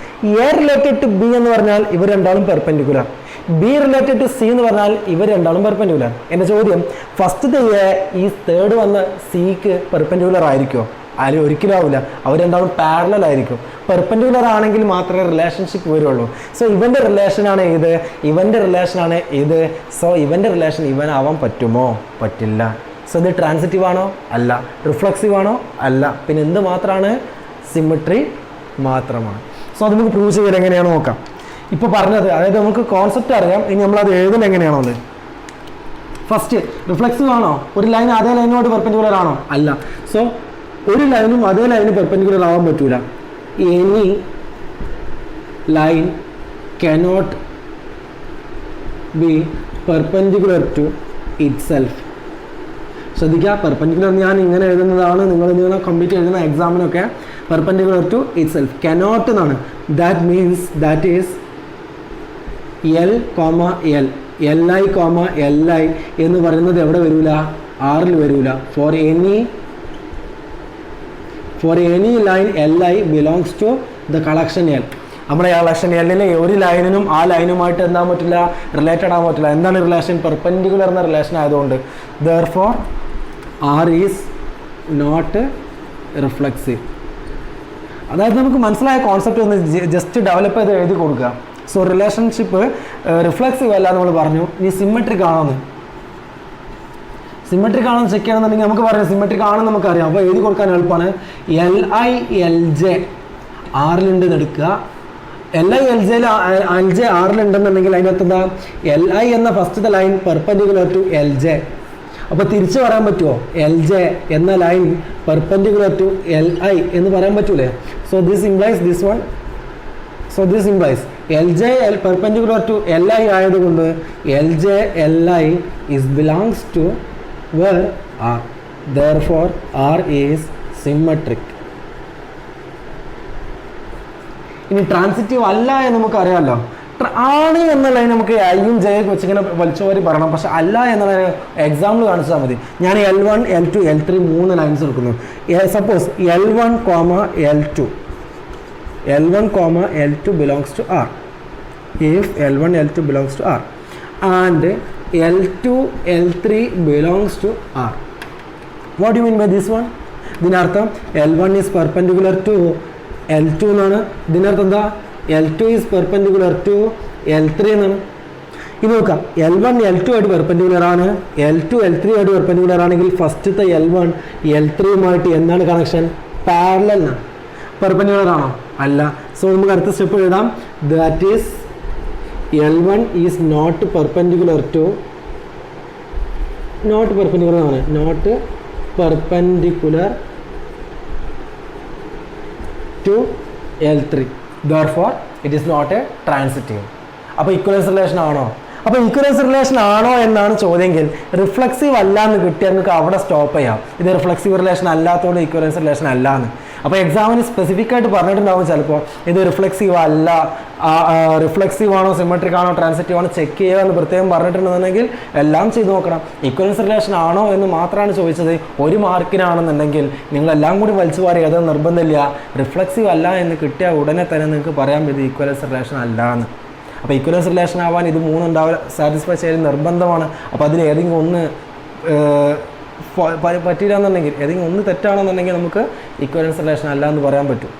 എ റിലേറ്റഡ് ടു ബി എന്ന് പറഞ്ഞാൽ ഇവർ രണ്ടാളും perpendicular. B related to C എന്ന് പറഞ്ഞാൽ ഇവർ രണ്ടാളും പെർപെൻഡിക്കുലർ. എൻ്റെ ചോദ്യം, ഫസ്റ്റത്തെ എ ഈ തേർഡ് വന്ന സിക്ക് പെർപെൻഡിക്കുലർ ആയിരിക്കുമോ? അതിൽ ഒരിക്കലും ആവില്ല. അവർ രണ്ടാളും പാരലൽ ആയിരിക്കും. പെർപെൻഡിക്കുലർ ആണെങ്കിൽ മാത്രമേ റിലേഷൻഷിപ്പ് വരുള്ളൂ. സോ ഇവൻ്റെ റിലേഷനാണ് ഇത്, ഇവൻ്റെ റിലേഷനാണ് ഇത്. സോ ഇവൻ്റെ റിലേഷൻ ഇവനാവാൻ പറ്റുമോ? പറ്റില്ല. സോ ഇത് ട്രാൻസിറ്റീവ് ആണോ? അല്ല. റിഫ്ലക്സീവ് ആണോ? അല്ല. പിന്നെ എന്ത് മാത്രമാണ്? സിമെട്രി മാത്രമാണ്. സോ അത് നമുക്ക് പ്രൂവ് ചെയ്യാൻ എങ്ങനെയാണ് നോക്കാം. ഇപ്പോൾ പറഞ്ഞത്, അതായത് നമുക്ക് കോൺസെപ്റ്റ് അറിയാം, ഇനി നമ്മളത് എഴുതുന്നത് എങ്ങനെയാണോ? ഫസ്റ്റ്, റിഫ്ലക്സീവ് ആണോ? ഒരു ലൈൻ അതേ ലൈനോട് പെർപെൻഡിക്കുലർ ആണോ? അല്ല. സോ ഒരു ലൈനും അതേ ലൈന് പെർപെൻഡിക്കുലർ ആവാൻ പറ്റൂല. Any line cannot be perpendicular to itself. ശ്രദ്ധിക്കുക, പെർപെൻഡിക്കുലർ ഞാൻ ഇങ്ങനെ എഴുതുന്നതാണ്, നിങ്ങൾ ഇങ്ങനെ കംപ്ലീറ്റ് എഴുതുന്ന എക്സാമിനൊക്കെ perpendicular to itself. Cannot എന്നാണ്. That means that is L comma L, L I comma L I എന്ന് പറയുന്നത് എവിടെ വരൂല? ആറിൽ വരൂല. For any line L I belongs to the collection L. നമ്മുടെ കളക്ഷൻ എല്ലിലെ ഒരു ലൈനിനും ആ ലൈനുമായിട്ട് എന്താൻ പറ്റില്ല? റിലേറ്റഡ് ആകാൻ പറ്റില്ല. എന്താണ് റിലേഷൻ? പെർപെൻഡിക്കുലർ എന്ന റിലേഷൻ ആയതുകൊണ്ട്. Therefore R is not reflexive. അതായത് നമുക്ക് മനസ്സിലായ കോൺസെപ്റ്റ് ഒന്ന് ജസ്റ്റ് ഡെവലപ്പ് ചെയ്ത് എഴുതി കൊടുക്കുക. സോ റിലേഷൻഷിപ്പ് റിഫ്ലക്സീവ് അല്ല നമ്മൾ പറഞ്ഞു. ഇനി സിമെട്രിക് ആണോന്ന്, സിമെട്രിക് ആണെന്ന് ചെക്ക് ചെയ്യണമെന്നുണ്ടെങ്കിൽ നമുക്ക് പറയാം സിമെട്രിക് ആണെന്ന് നമുക്കറിയാം. അപ്പോൾ എഴുതി കൊടുക്കാൻ എളുപ്പമാണ്. എൽ ഐ എൽ ജെ ആറിലുണ്ടെന്ന് എടുക്കുക. എൽ ഐ എൽ ജെ ആറിലുണ്ടെന്നുണ്ടെങ്കിൽ അതിനകത്ത് എന്താ? എൽ ഐ എന്ന ഫസ്റ്റത്തെ line perpendicular to L J. അപ്പോൾ തിരിച്ച് പറയാൻ പറ്റുമോ? എൽ ജെ എന്ന line perpendicular to L I എന്ന് പറയാൻ പറ്റൂലേ? So this implies this one. So this implies L J perpendicular to L I ആയതുകൊണ്ട് L J L I is belongs to where R. Therefore R is symmetric. ഇനി transitive അല്ല എന്ന് നമുക്ക് അറിയാമല്ലോ. ആണ് എന്ന ലൈൻ നമുക്ക് ഐയും ജെയൊക്കെ വെച്ചിങ്ങനെ വലിച്ചുവാരി പറയണം. പക്ഷെ അല്ല എന്നുള്ള എക്സാമ്പിൾ കാണിച്ചാൽ മതി. ഞാൻ L1 L2 L3 മൂന്ന് ലൈൻസ് എടുക്കുന്നു. Suppose L1, L2 L2 belongs to R. If L1 L2 belongs to R and L2 L3 belongs to R. What do you mean by this one? ഇതിനർത്ഥം L1 is perpendicular to L2 എന്നാണ്. ഇതിനർത്ഥം എന്താ? L2 is perpendicular to L3 എന്നാണ്. ഇത് നോക്കാം, L1 L2 ആയിട്ട് perpendicular ആണ്, L2 L3 ആയിട്ട് പെർപെൻഡിക്കുലർ ആണെങ്കിൽ ഫസ്റ്റത്തെ L1 L3യുമായിട്ട് എന്താണ് കണക്ഷൻ? പാരലൽ ആണ്. പെർപെൻഡിക്കുലർ ആണോ? അല്ല. സോ നമുക്ക് അടുത്ത സ്റ്റെപ്പ് എഴുതാം. That is L1 is not perpendicular to L3. Therefore it is not a transitive. അപ്പോൾ ഇക്വലൻസ് റിലേഷൻ ആണോ? അപ്പോൾ ഇക്വലൻസ് റിലേഷൻ ആണോ എന്നാണ് ചോദ്യമെങ്കിൽ റിഫ്ലക്സീവ് അല്ല എന്ന് കിട്ടിയാൽ നിങ്ങൾക്ക് അവിടെ സ്റ്റോപ്പ് ചെയ്യാം. ഇത് റിഫ്ലക്സീവ് റിലേഷൻ അല്ലാത്തതുകൊണ്ട് ഇക്വലൻസ് റിലേഷൻ അല്ല എന്ന്. അപ്പോൾ എക്സാമിന് സ്പെസിഫിക് ആയിട്ട് പറഞ്ഞിട്ടുണ്ടാവും ചിലപ്പോൾ ഇത് റിഫ്ലെക്സീവ് അല്ല, റിഫ്ലെക്സീവ് ആണോ സിമെട്രിക് ആണോ ട്രാൻസിറ്റീവ് ആണോ ചെക്ക് ചെയ്യുക എന്ന് പ്രത്യേകം പറഞ്ഞിട്ടുണ്ടെന്നുണ്ടെങ്കിൽ എല്ലാം ചെയ്ത് നോക്കണം. ഇക്വലൻസ് റിലേഷൻ ആണോ എന്ന് മാത്രമാണ് ചോദിച്ചത്. 1 മാർക്കിനാണെന്നുണ്ടെങ്കിൽ നിങ്ങളെല്ലാം കൂടി വലിച്ചു പാറി അത് നിർബന്ധമില്ല. റിഫ്ലെക്സീവ് അല്ല എന്ന് കിട്ടിയ ഉടനെ തന്നെ നിങ്ങൾക്ക് പറയാൻ പറ്റും ഇക്വലൻസ് റിലേഷൻ അല്ല എന്ന്. അപ്പോൾ ഇക്വലൻസ് റിലേഷൻ ആവാൻ ഇത് 3 ഉണ്ടാവുക സാറ്റിസ്ഫൈ ചെയ്യൽ നിർബന്ധമാണ്. അപ്പോൾ അതിൽ ഏതെങ്കിലും ഒന്ന് പറ്റിയില്ല എന്നുണ്ടെങ്കിൽ, ഏതെങ്കിലും ഒന്ന് തെറ്റാണെന്നുണ്ടെങ്കിൽ നമുക്ക് ഇക്വലൻസ് റിലേഷൻ അല്ല എന്ന് പറയാൻ പറ്റും.